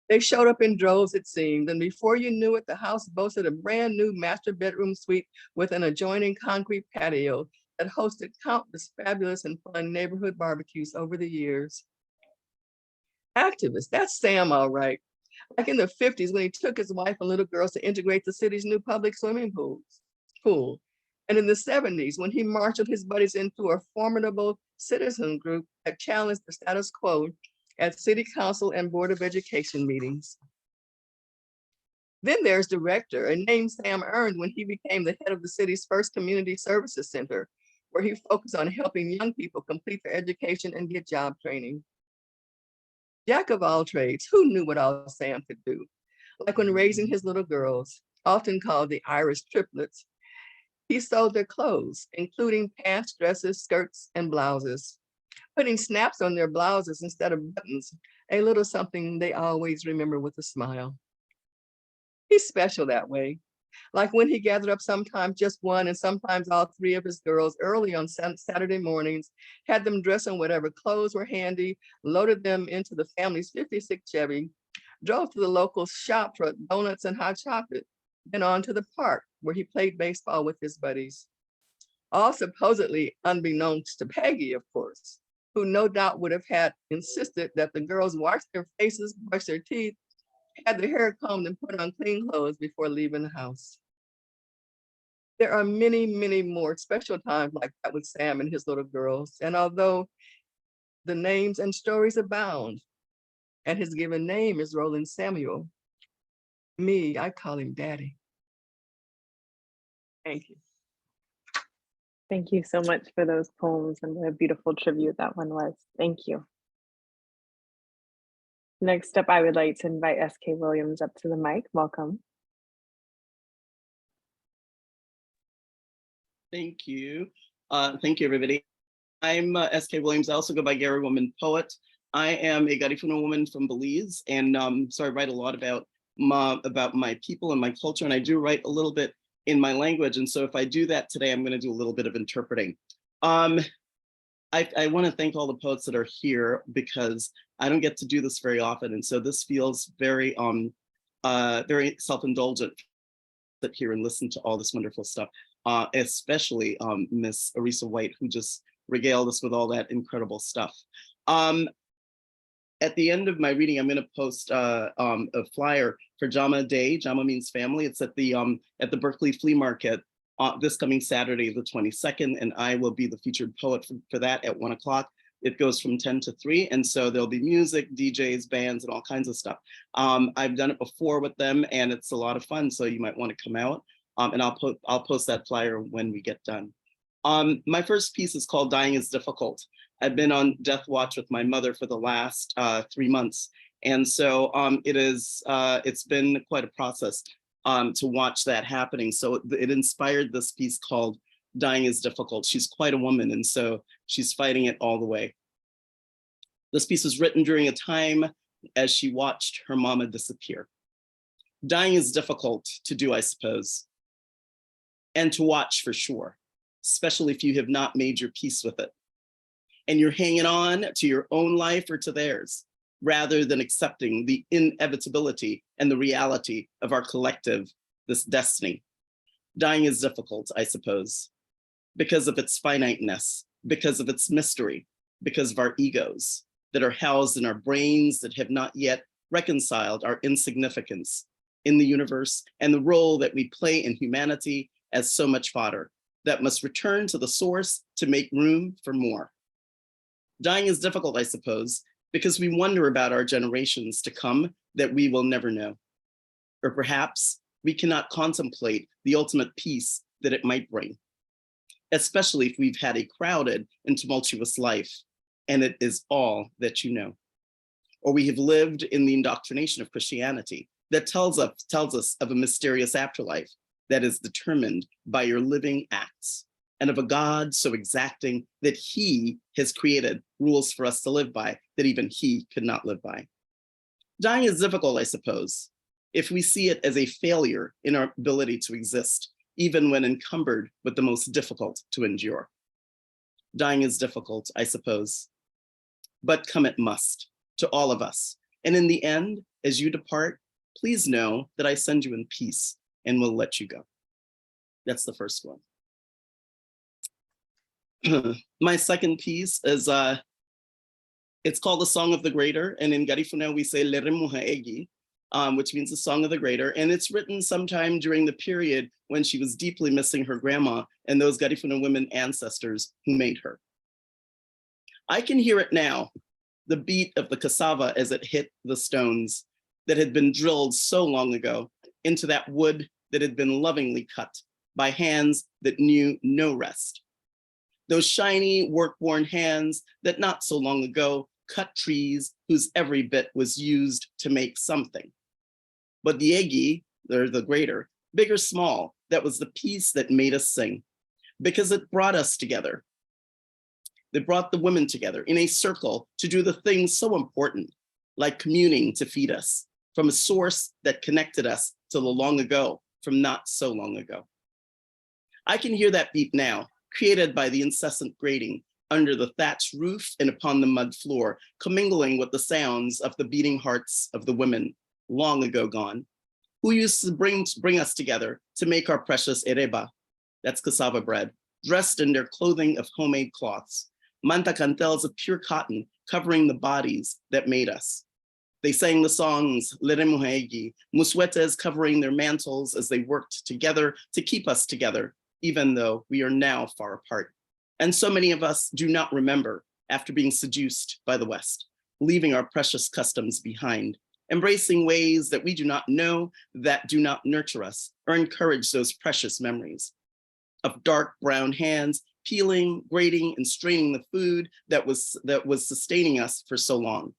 They showed up in droves, it seemed, and before you knew it, the house boasted a brand new master bedroom suite with an adjoining concrete patio that hosted countless fabulous and fun neighborhood barbecues over the years. Activist, that's Sam, all right. Like in the 50s when he took his wife and little girls to integrate the city's new public swimming pool. And in the 70s when he marshaled his buddies into a formidable citizen group that challenged the status quo at city council and board of education meetings. Then there's director, a name Sam earned when he became the head of the city's first community services center, where he focused on helping young people complete their education and get job training. Jack of all trades, who knew what all Sam could do? Like when raising his little girls, often called the Irish triplets, he sewed their clothes, including pants, dresses, skirts, and blouses, putting snaps on their blouses instead of buttons, a little something they always remember with a smile. He's special that way. Like when he gathered up sometimes just one and sometimes all three of his girls early on Saturday mornings, had them dress in whatever clothes were handy, loaded them into the family's 56 Chevy, drove to the local shop for donuts and hot chocolate, then on to the park where he played baseball with his buddies. All supposedly unbeknownst to Peggy, of course, who no doubt would have had insisted that the girls wash their faces, brush their teeth, had their hair combed and put on clean clothes before leaving the house. There are many, many more special times like that with Sam and his little girls. And although the names and stories abound, and his given name is Roland Samuel, me, I call him Daddy. Thank you. Thank you so much for those poems and the beautiful tribute that one was. Thank you. Next up, I would like to invite S.K. Williams up to the mic. Welcome. Thank you. Thank you, everybody. I'm S.K. Williams. I also go by Gary Woman Poet. I am a Garifuna woman from Belize, and so I write a lot about my people and my culture, and I do write a little bit in my language. And so if I do that today, I'm going to do a little bit of interpreting. I want to thank all the poets that are here because I don't get to do this very often. And so this feels very, very self-indulgent to sit here and listen to all this wonderful stuff, especially Miss Arisa White, who just regaled us with all that incredible stuff. At the end of my reading, I'm going to post a flyer for Jama Day. Jama means family. It's at the Berkeley Flea Market this coming Saturday, the 22nd, and I will be the featured poet for that at 1 o'clock. It goes from 10 to 3, and so there'll be music, DJs, bands, and all kinds of stuff. I've done it before with them, and it's a lot of fun, so you might want to come out, and I'll post that flyer when we get done. My first piece is called Dying is Difficult. I've been on death watch with my mother for the last 3 months, and so it's been quite a process to watch that happening. So it inspired this piece called Dying is Difficult. She's quite a woman, and so she's fighting it all the way. This piece was written during a time as she watched her mama disappear. Dying is difficult to do, I suppose, and to watch for sure, especially if you have not made your peace with it. And you're hanging on to your own life or to theirs, rather than accepting the inevitability and the reality of our collective, this destiny. Dying is difficult, I suppose, because of its finiteness, because of its mystery, because of our egos that are housed in our brains that have not yet reconciled our insignificance in the universe and the role that we play in humanity as so much fodder that must return to the source to make room for more. Dying is difficult, I suppose, because we wonder about our generations to come that we will never know. Or perhaps we cannot contemplate the ultimate peace that it might bring, especially if we've had a crowded and tumultuous life, and it is all that you know. Or we have lived in the indoctrination of Christianity that tells us of a mysterious afterlife that is determined by your living acts, and of a God so exacting that he has created rules for us to live by that even he could not live by. Dying is difficult, I suppose, if we see it as a failure in our ability to exist, even when encumbered with the most difficult to endure. Dying is difficult, I suppose, but come it must to all of us. And in the end, as you depart, please know that I send you in peace and will let you go. That's the first one. My second piece is, it's called The Song of the Greater, and in Garifuna we say Leremuhaegi, which means the Song of the Greater, and it's written sometime during the period when she was deeply missing her grandma and those Garifuna women ancestors who made her. I can hear it now, the beat of the cassava as it hit the stones that had been drilled so long ago into that wood that had been lovingly cut by hands that knew no rest. Those shiny, work-worn hands that not so long ago cut trees whose every bit was used to make something. But the egi, or the greater, big or small, that was the piece that made us sing, because it brought us together. They brought the women together in a circle to do the things so important, like communing to feed us from a source that connected us to the long ago from not so long ago. I can hear that beat now, created by the incessant grating under the thatched roof and upon the mud floor, commingling with the sounds of the beating hearts of the women long ago gone, who used to bring us together to make our precious ereba, that's cassava bread, dressed in their clothing of homemade cloths, mantacantels of pure cotton covering the bodies that made us. They sang the songs, Leremuhaegi, muswetes covering their mantles as they worked together to keep us together, even though we are now far apart. And so many of us do not remember after being seduced by the West, leaving our precious customs behind, embracing ways that we do not know, that do not nurture us or encourage those precious memories of dark brown hands peeling, grating, and straining the food that was sustaining us for so long,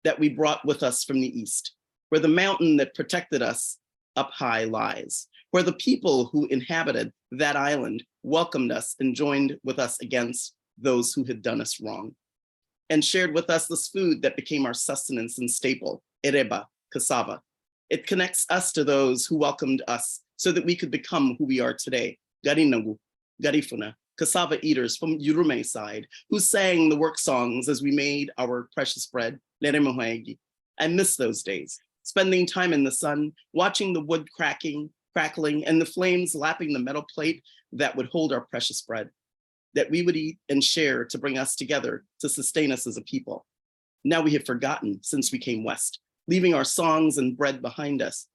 that we brought with us from the East, where the mountain that protected us up high lies, where the people who inhabited that island welcomed us and joined with us against those who had done us wrong, and shared with us this food that became our sustenance and staple, ereba, cassava. It connects us to those who welcomed us so that we could become who we are today, Garinagu, Garifuna, cassava eaters from Yurume side, who sang the work songs as we made our precious bread, Leremuhaegi. I miss those days, spending time in the sun, watching the wood crackling, and the flames lapping the metal plate that would hold our precious bread, that we would eat and share to bring us together, to sustain us as a people. Now we have forgotten since we came west, leaving our songs and bread behind us.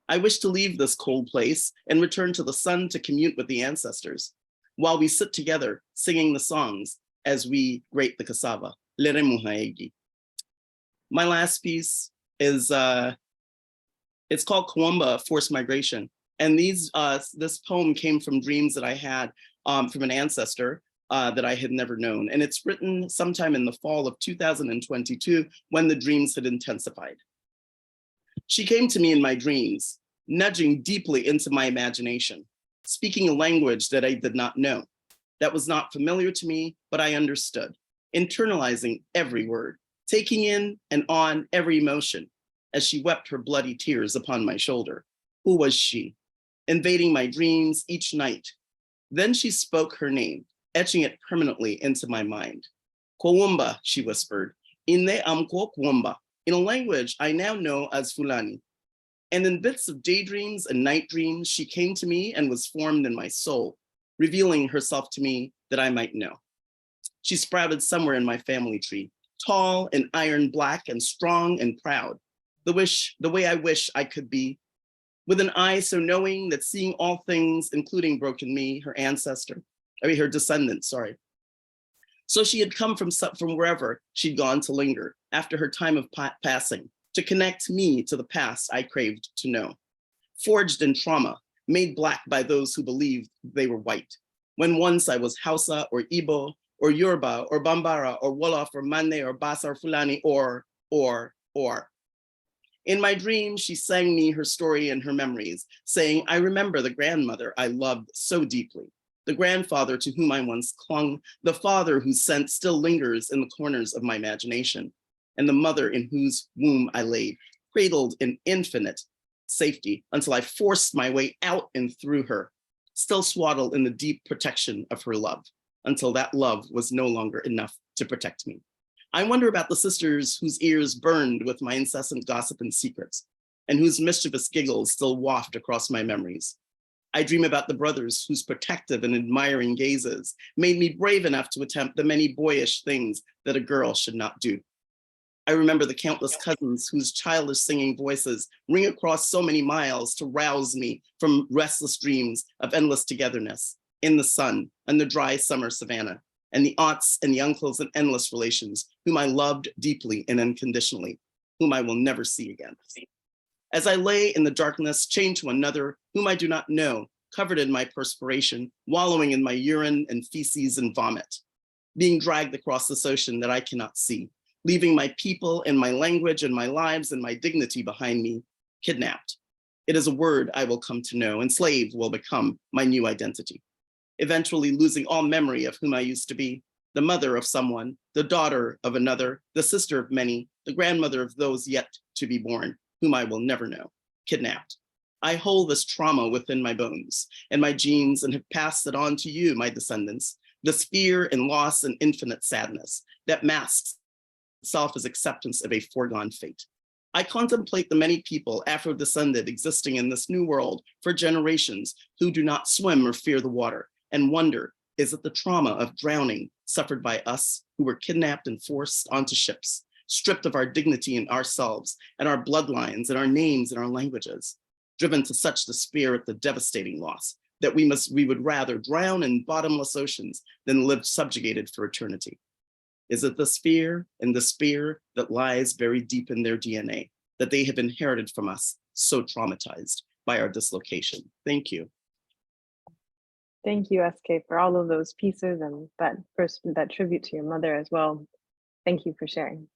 I wish to leave this cold place and return to the sun to commute with the ancestors, while we sit together singing the songs as we grate the cassava. Lere Muhaegi. My last piece is, it's called Kwamba, Forced Migration. And this poem came from dreams that I had from an ancestor that I had never known. And it's written sometime in the fall of 2022 when the dreams had intensified. She came to me in my dreams, nudging deeply into my imagination, speaking a language that I did not know, that was not familiar to me, but I understood, internalizing every word, taking in and on every emotion as she wept her bloody tears upon my shoulder. Who was she? Invading my dreams each night. Then she spoke her name, etching it permanently into my mind. Kwamba, she whispered, Ine amko Kwamba, in a language I now know as Fulani. And in bits of daydreams and night dreams, she came to me and was formed in my soul, revealing herself to me that I might know. She sprouted somewhere in my family tree, tall and iron black and strong and proud, the way I wish I could be, with an eye so knowing that seeing all things, including broken me, her descendant, sorry. So she had come from wherever she'd gone to linger after her time of passing, to connect me to the past I craved to know. Forged in trauma, made black by those who believed they were white, when once I was Hausa or Igbo or Yoruba or Bambara or Wolof or Mane or Basa or Fulani or. In my dreams, she sang me her story and her memories, saying, I remember the grandmother I loved so deeply, the grandfather to whom I once clung, the father whose scent still lingers in the corners of my imagination, and the mother in whose womb I lay, cradled in infinite safety until I forced my way out and through her, still swaddled in the deep protection of her love, until that love was no longer enough to protect me. I wonder about the sisters whose ears burned with my incessant gossip and secrets, and whose mischievous giggles still waft across my memories. I dream about the brothers whose protective and admiring gazes made me brave enough to attempt the many boyish things that a girl should not do. I remember the countless cousins whose childish singing voices ring across so many miles to rouse me from restless dreams of endless togetherness in the sun and the dry summer savanna, and the aunts and the uncles and endless relations whom I loved deeply and unconditionally, whom I will never see again. As I lay in the darkness, chained to another whom I do not know, covered in my perspiration, wallowing in my urine and feces and vomit, being dragged across this ocean that I cannot see, leaving my people and my language and my lives and my dignity behind me, kidnapped. It is a word I will come to know, enslaved will become my new identity, eventually losing all memory of whom I used to be, the mother of someone, the daughter of another, the sister of many, the grandmother of those yet to be born, whom I will never know, kidnapped. I hold this trauma within my bones and my genes and have passed it on to you, my descendants, this fear and loss and infinite sadness that masks itself as acceptance of a foregone fate. I contemplate the many people Afro-descended existing in this new world for generations who do not swim or fear the water, and wonder, is it the trauma of drowning suffered by us who were kidnapped and forced onto ships, stripped of our dignity and ourselves and our bloodlines and our names and our languages, driven to such despair at the devastating loss that we would rather drown in bottomless oceans than live subjugated for eternity? Is it this fear and despair that lies very deep in their DNA that they have inherited from us, so traumatized by our dislocation? Thank you. Thank you, SK, for all of those pieces and that tribute to your mother as well. Thank you for sharing.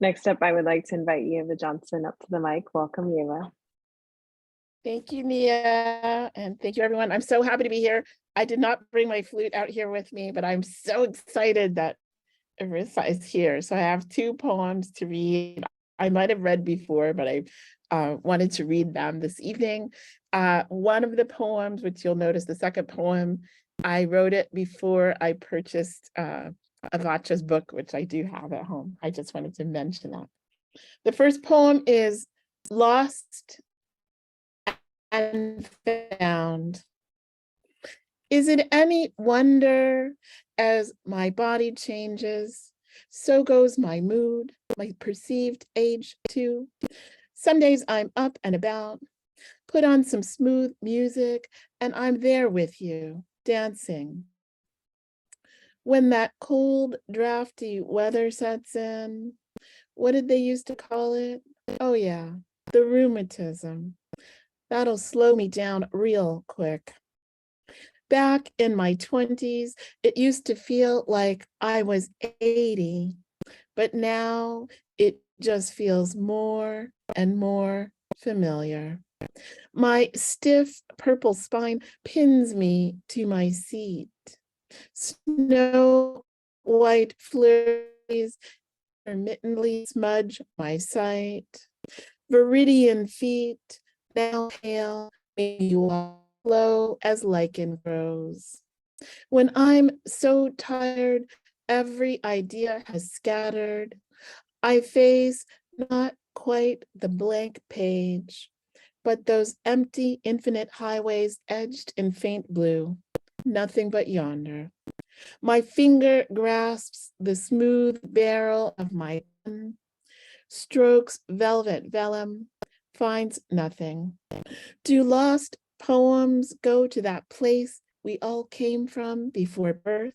Next up, I would like to invite Eva Johnson up to the mic. Welcome, Eva. Thank you, Nia, and thank you, everyone. I'm so happy to be here. I did not bring my flute out here with me, but I'm so excited that Arisa is here. So I have two poems to read. I might have read before, but I wanted to read them this evening. One of the poems, which you'll notice the second poem, I wrote it before I purchased Avacha's book, which I do have at home. I just wanted to mention that. The first poem is Lost and Found. Is it any wonder as my body changes, So goes my mood, my perceived age too. Some days I'm up and about, put on some smooth music, and I'm there with you, dancing. When that cold, drafty weather sets in, what did they used to call it? Oh yeah, the rheumatism. That'll slow me down real quick. Back in my 20s, it used to feel like I was 80, but now it just feels more and more familiar. My stiff purple spine pins me to my seat. Snow white flurries intermittently smudge my sight. Viridian feet, now pale, maybe walk slow as lichen grows. When I'm so tired, every idea has scattered. I face not quite the blank page, but those empty, infinite highways edged in faint blue, nothing but yonder. My finger grasps the smooth barrel of my pen, strokes velvet vellum, finds nothing. Do lost poems go to that place we all came from before birth?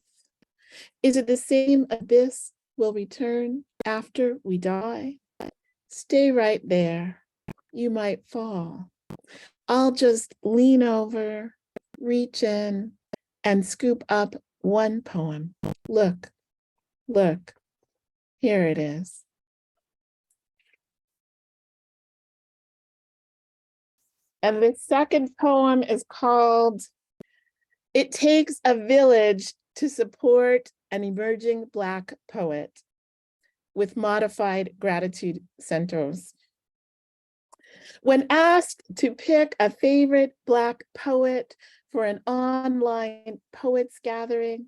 Is it the same abyss we'll return after we die? Stay right there. You might fall. I'll just lean over, reach in, and scoop up one poem. Look, look, here it is. And the second poem is called It Takes a Village to Support an Emerging Black Poet, with modified gratitude centers. When asked to pick a favorite Black poet for an online poets gathering,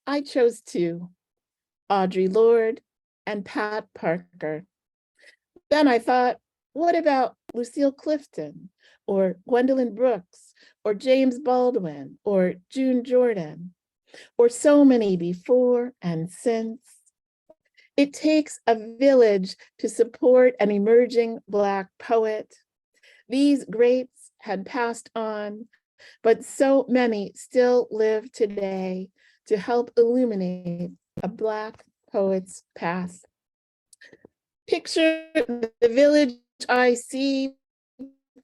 I chose two, Audre Lorde and Pat Parker. Then I thought, what about Lucille Clifton or Gwendolyn Brooks or James Baldwin or June Jordan or so many before and since? It takes a village to support an emerging Black poet. These greats had passed on, but so many still live today to help illuminate a Black poet's path. Picture the village I see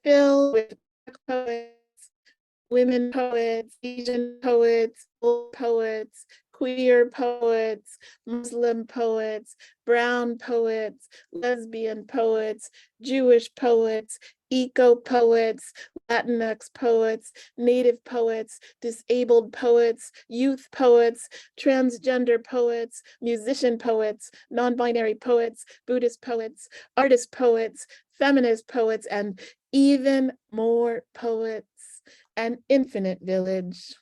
filled with Black poets, women poets, Asian poets, old poets, queer poets, Muslim poets, brown poets, lesbian poets, Jewish poets, eco poets, Latinx poets, Native poets, disabled poets, youth poets, transgender poets, musician poets, non-binary poets, Buddhist poets, artist poets, feminist poets, and even more poets, an infinite village.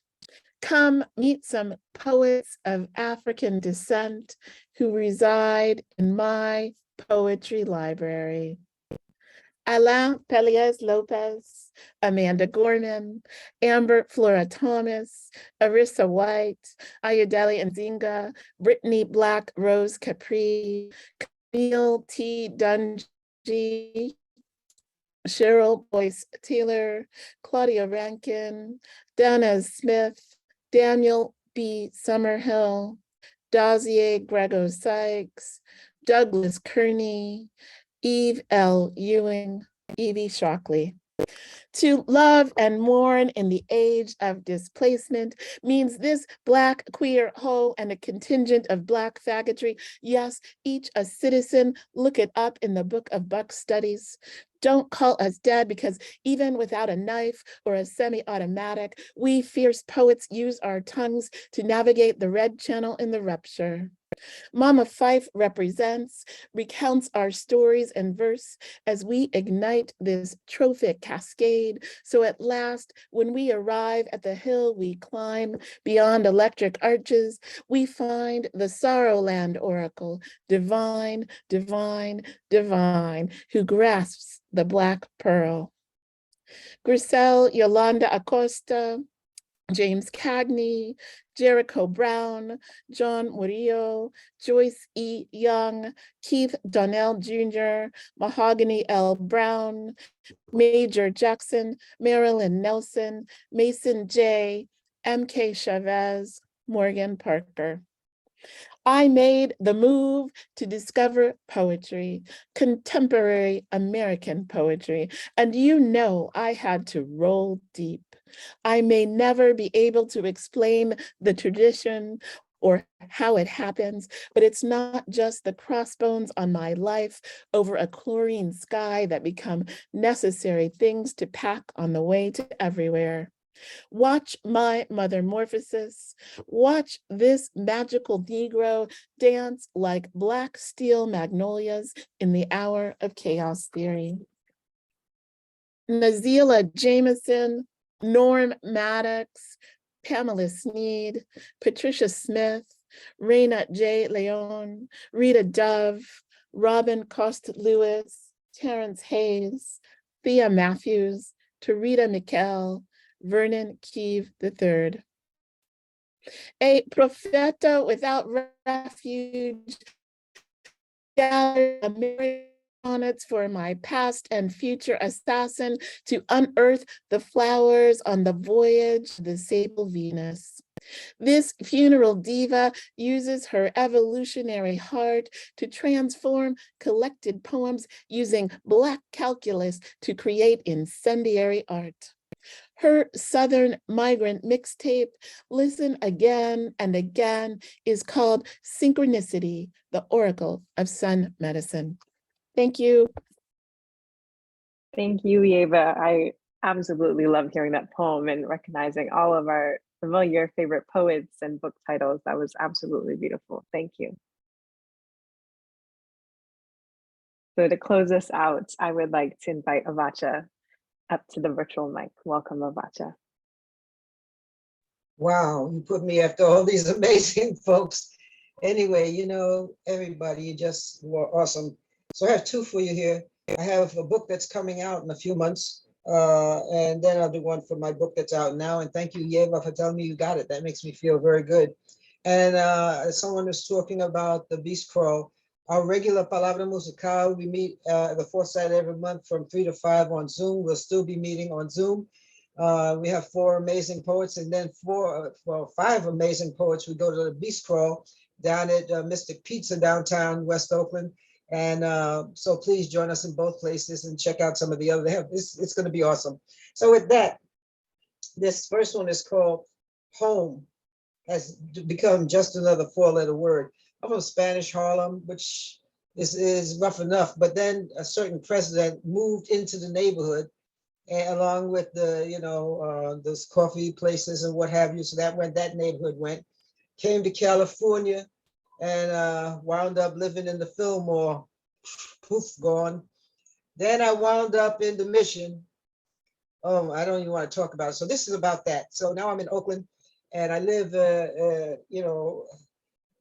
Come meet some poets of African descent who reside in my poetry library. Alain Pelias Lopez, Amanda Gorman, Amber Flora Thomas, Arisa White, Ayodele Nzinga, Brittany Black Rose Capri, Camille T. Dungy, Cheryl Boyce Taylor, Claudia Rankin, Dana Smith, Daniel B. Summerhill, Dozier Grego Sykes, Douglas Kearney, Eve L. Ewing, Evie Shockley. To love and mourn in the age of displacement means this Black queer hoe and a contingent of Black faggotry, yes, each a citizen, look it up in the Book of Buck Studies. Don't call us dead, because even without a knife or a semi-automatic, we fierce poets use our tongues to navigate the red channel in the rupture. Mama Fife represents, recounts our stories in verse as we ignite this trophic cascade. So at last, when we arrive at the hill we climb beyond electric arches, we find the Sorrowland oracle, divine, divine, divine, who grasps the Black pearl. Grisel Yolanda Acosta, James Cagney, Jericho Brown, John Murillo, Joyce E. Young, Keith Donnell Jr., Mahogany L. Brown, Major Jackson, Marilyn Nelson, Mason J., M.K. Chavez, Morgan Parker. I made the move to discover poetry, contemporary American poetry, and you know I had to roll deep. I may never be able to explain the tradition or how it happens, but it's not just the crossbones on my life over a chlorine sky that become necessary things to pack on the way to everywhere. Watch my metamorphosis. Watch this magical Negro dance like black steel magnolias in the hour of chaos theory. Nazila Jameson, Norm Maddox, Pamela Sneed, Patricia Smith, Raina J. Leon, Rita Dove, Robin Cost-Lewis, Terrence Hayes, Thea Matthews, Tarita Mikkel, Vernon Keeve III. A profeta without refuge, gathered American sonnets for my past and future assassin to unearth the flowers on the voyage of the sable Venus. This funeral diva uses her evolutionary heart to transform collected poems using Black calculus to create incendiary art. Her Southern Migrant mixtape, Listen Again and Again, is called Synchronicity, the Oracle of Sun Medicine. Thank you. Thank you, Yeva. I absolutely loved hearing that poem and recognizing all of our familiar favorite poets and book titles. That was absolutely beautiful. Thank you. So to close us out, I would like to invite Avacha up to the virtual mic. Welcome, Avacha. Wow, you put me after all these amazing folks. Anyway, you know, everybody, you just were awesome. So I have two for you here. I have a book that's coming out in a few months, and then I'll do one for my book that's out now. And thank you, Yeva, for telling me you got it. That makes me feel very good. And someone was talking about the Beast Crawl. Our regular Palabra Musical, we meet the fourth Saturday every month from 3 to 5 on Zoom. We'll still be meeting on Zoom. We have 4 amazing poets, and then 5 amazing poets. We go to the Beast Crawl down at Mystic Pizza downtown West Oakland. And so please join us in both places and check out some of the other. It's going to be awesome. So with that, this first one is called Home, has become just another 4-letter word. I'm from Spanish Harlem, which is rough enough, but then a certain president moved into the neighborhood, and along with the, you know, those coffee places and what have you. So that neighborhood went, came to California, and wound up living in the Fillmore. Poof, gone. Then I wound up in the Mission. Oh, I don't even want to talk about it. So this is about that. So now I'm in Oakland, and I live, you know,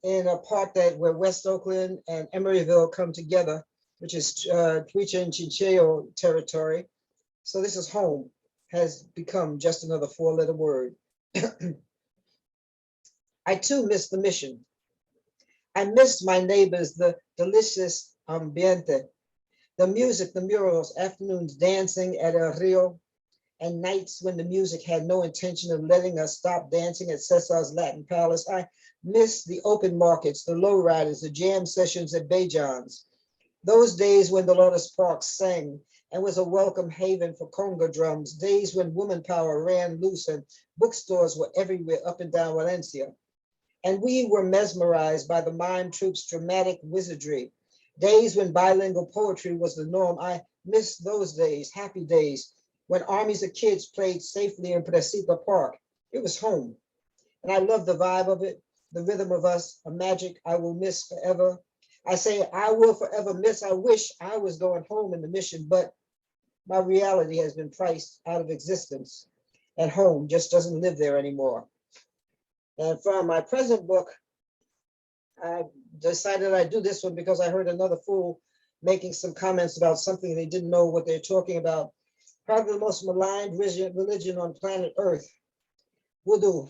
in a part where West Oakland and Emeryville come together, which is Tweecha and Chincheo territory. So this is home, has become just another 4-letter word. I too miss the Mission. I miss my neighbors, the delicious ambiente, the music, the murals, afternoons dancing at El Rio, and nights when the music had no intention of letting us stop dancing at Cesar's Latin Palace. I miss the open markets, the lowriders, the jam sessions at Bay John's. Those days when the Lotus Park sang and was a welcome haven for conga drums, days when woman power ran loose and bookstores were everywhere up and down Valencia. And we were mesmerized by the mime troupe's dramatic wizardry, days when bilingual poetry was the norm. I miss those days, happy days, when armies of kids played safely in Presita Park. It was home. And I love the vibe of it, the rhythm of us, a magic I will miss forever. I say I will forever miss. I wish I was going home in the Mission, but my reality has been priced out of existence, and home just doesn't live there anymore. And from my present book, I decided I'd do this one because I heard another fool making some comments about something they didn't know what they're talking about. Probably the most maligned religion on planet Earth. voodoo.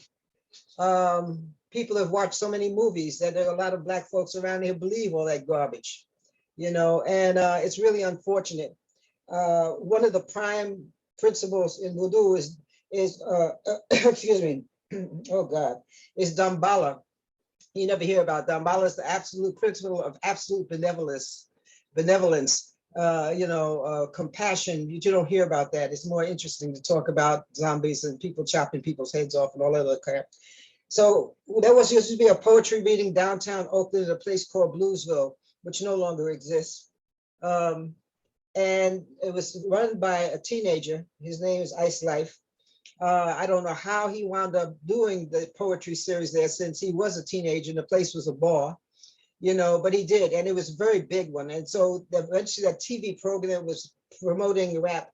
People have watched so many movies that there are a lot of Black folks around here who believe all that garbage, and it's really unfortunate. One of the prime principles in voodoo is excuse me, oh God, is Damballa. You never hear about Damballa. Is the absolute principle of absolute benevolence, compassion. You don't hear about that. It's more interesting to talk about zombies and people chopping people's heads off and all that other crap. So there was used to be a poetry reading downtown Oakland at a place called Bluesville, which no longer exists. And it was run by a teenager. His name is Ice Life. I don't know how he wound up doing the poetry series there, since he was a teenager and the place was a bar, but he did, and it was a very big one. And so eventually that TV program was promoting rap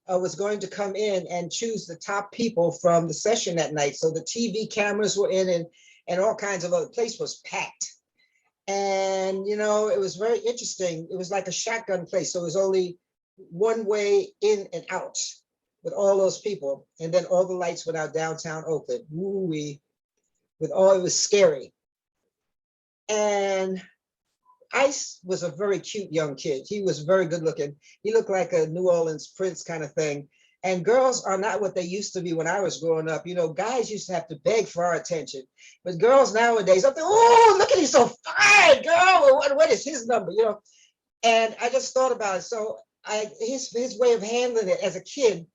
was going to come in and choose the top people from the session that night. So the TV cameras were in, and all kinds of other, place was packed. And, it was very interesting. It was like a shotgun place. So it was only one way in and out with all those people. And then all the lights went out downtown Oakland. It was scary. And Ice was a very cute young kid. He was very good looking. He looked like a New Orleans prince kind of thing. And girls are not what they used to be when I was growing up. Guys used to have to beg for our attention. But girls nowadays, I'm thinking, oh, look at he's so fine, girl. What is his number? And I just thought about it. So his way of handling it as a kid,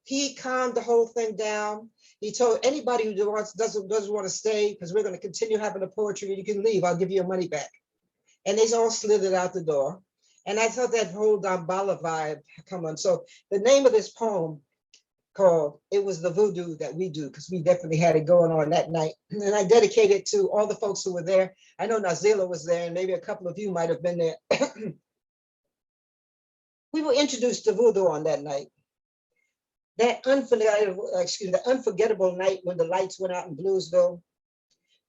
he calmed the whole thing down. He told anybody who doesn't want to stay, because we're going to continue having a poetry, you can leave. I'll give you your money back. And they all slithered out the door. And I thought that whole Damballa vibe come on. So the name of this poem called It Was the Voodoo That We Do, because we definitely had it going on that night. And I dedicate it to all the folks who were there. I know Nazila was there, and maybe a couple of you might have been there. We were introduced to voodoo on that night. That unforgettable night when the lights went out in Bluesville.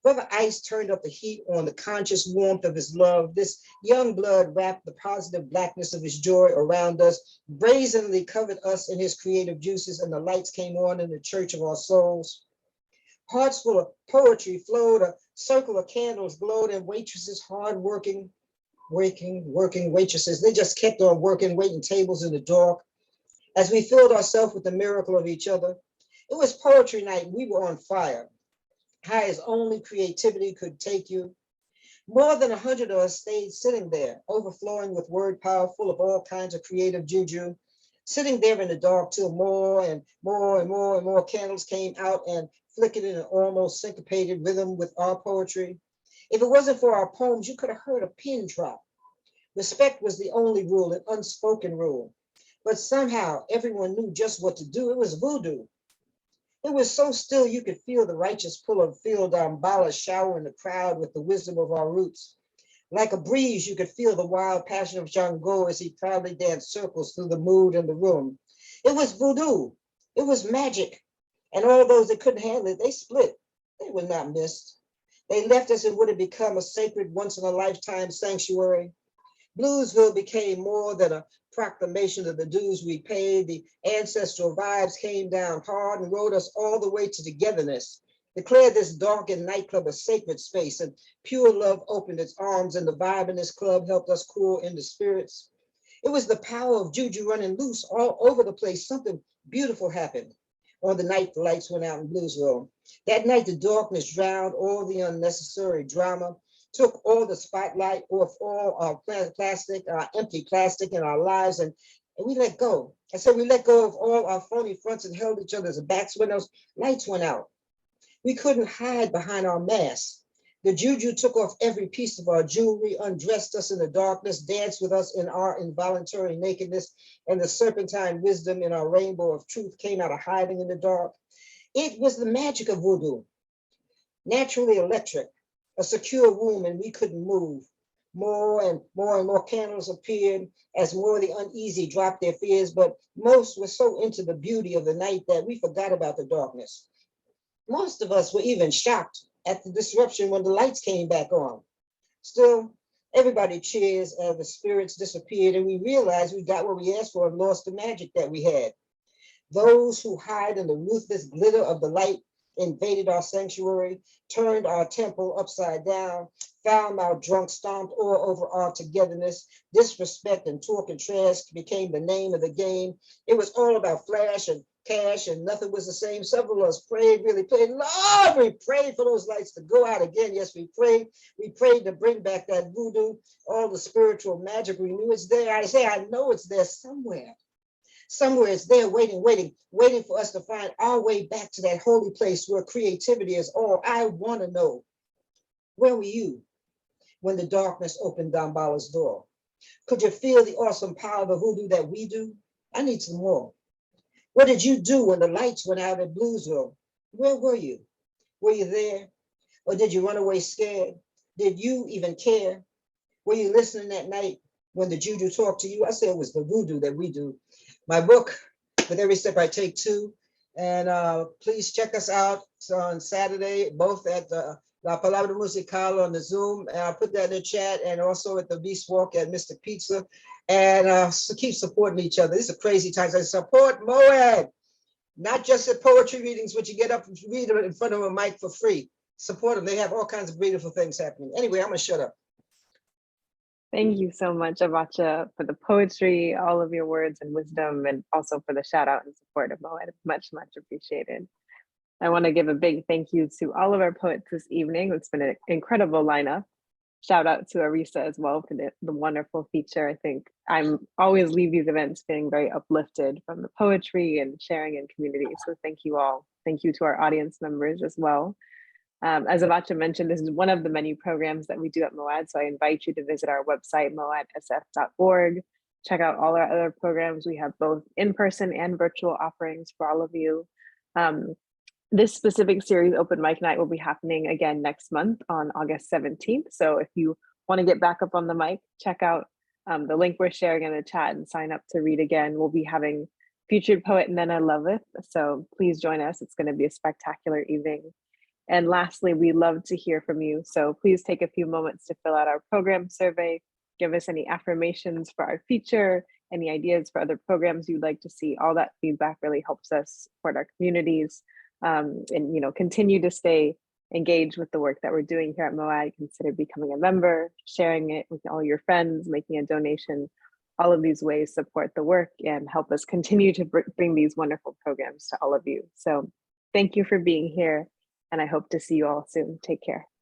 Brother Ice turned up the heat on the conscious warmth of his love. This young blood wrapped the positive blackness of his joy around us, brazenly covered us in his creative juices, and the lights came on in the church of our souls. Hearts full of poetry flowed, a circle of candles glowed, and waitresses, hard-working, working waitresses, they just kept on working, waiting tables in the dark. As we filled ourselves with the miracle of each other, it was poetry night. We were on fire, high as only creativity could take you. More than 100 of us stayed sitting there, overflowing with word power, full of all kinds of creative juju, sitting there in the dark till more and more candles came out and flickered in an almost syncopated rhythm with our poetry. If it wasn't for our poems, you could have heard a pin drop. Respect was the only rule, an unspoken rule. But somehow everyone knew just what to do. It was voodoo. It was so still you could feel the righteous pull of field Damballa showering the crowd with the wisdom of our roots. Like a breeze, you could feel the wild passion of Django as he proudly danced circles through the mood in the room. It was voodoo. It was magic. And all those that couldn't handle it, they split. They were not missed. They left us in what had become a sacred once-in-a-lifetime sanctuary. Bluesville became more than a proclamation of the dues we paid. The ancestral vibes came down hard and rode us all the way to togetherness, declared this darkened nightclub a sacred space, and pure love opened its arms, and the vibe in this club helped us cool in the spirits. It was the power of juju running loose all over the place. Something beautiful happened on the night the lights went out in Bluesville. That night, the darkness drowned all the unnecessary drama, took all the spotlight off all our empty plastic in our lives, and we let go. I said we let go of all our phony fronts and held each other's backs when those lights went out. We couldn't hide behind our masks. The juju took off every piece of our jewelry, undressed us in the darkness, danced with us in our involuntary nakedness, and the serpentine wisdom in our rainbow of truth came out of hiding in the dark. It was the magic of voodoo, naturally electric, a secure room, and we couldn't move. More and more candles appeared as more of the uneasy dropped their fears, but most were so into the beauty of the night that we forgot about the darkness. Most of us were even shocked at the disruption when the lights came back on. Still, everybody cheers as the spirits disappeared, and we realized we got what we asked for and lost the magic that we had. Those who hide in the ruthless glitter of the light invaded our sanctuary, turned our temple upside down, found our drunk, stomped all over our togetherness. Disrespect and talk and trash became the name of the game. It was all about flash and cash, and nothing was the same. Several of us prayed, really prayed. Lord, we prayed for those lights to go out again. Yes, we prayed. We prayed to bring back that voodoo, all the spiritual magic. We knew it's there. I know it's there somewhere. Somewhere it's there waiting for us to find our way back to that holy place where creativity is all. I want to know, where were you when the darkness opened Dambawa's door? Could you feel the awesome power of the voodoo that we do? I need some more. What did you do when the lights went out at Bluesville? Where were you? Were you there? Or did you run away scared? Did you even care? Were you listening that night when the juju talked to you? I said it was the voodoo that we do. My book, With Every Step I Take Two. And please check us out on Saturday, both at the La Palabra Musical on the Zoom. And I'll put that in the chat, and also at the Beast Walk at Mr. Pizza. And so keep supporting each other. These are crazy times. I support Moed, not just at poetry readings, which you get up and read them in front of a mic for free. Support them. They have all kinds of beautiful things happening. Anyway, I'm going to shut up. Thank you so much, Avacha, for the poetry, all of your words and wisdom, and also for the shout out and support of Moed. Much, much appreciated. I want to give a big thank you to all of our poets this evening. It's been an incredible lineup. Shout out to Arisa as well for the wonderful feature. I think I'm always leave these events feeling very uplifted from the poetry and sharing in community. So thank you all. Thank you to our audience members as well. As Avacha mentioned, this is one of the many programs that we do at Moed. So I invite you to visit our website, moedsf.org. Check out all our other programs. We have both in-person and virtual offerings for all of you. This specific series, Open Mic Night, will be happening again next month on August 17th. So if you want to get back up on the mic, check out the link we're sharing in the chat and sign up to read again. We'll be having featured poet Nena Loveth. So please join us. It's going to be a spectacular evening. And lastly, we love to hear from you. So please take a few moments to fill out our program survey. Give us any affirmations for our feature, any ideas for other programs you'd like to see. All that feedback really helps us support our communities and continue to stay engaged with the work that we're doing here at Moed. Consider becoming a member, sharing it with all your friends, making a donation. All of these ways support the work and help us continue to bring these wonderful programs to all of you. So thank you for being here. And I hope to see you all soon. Take care.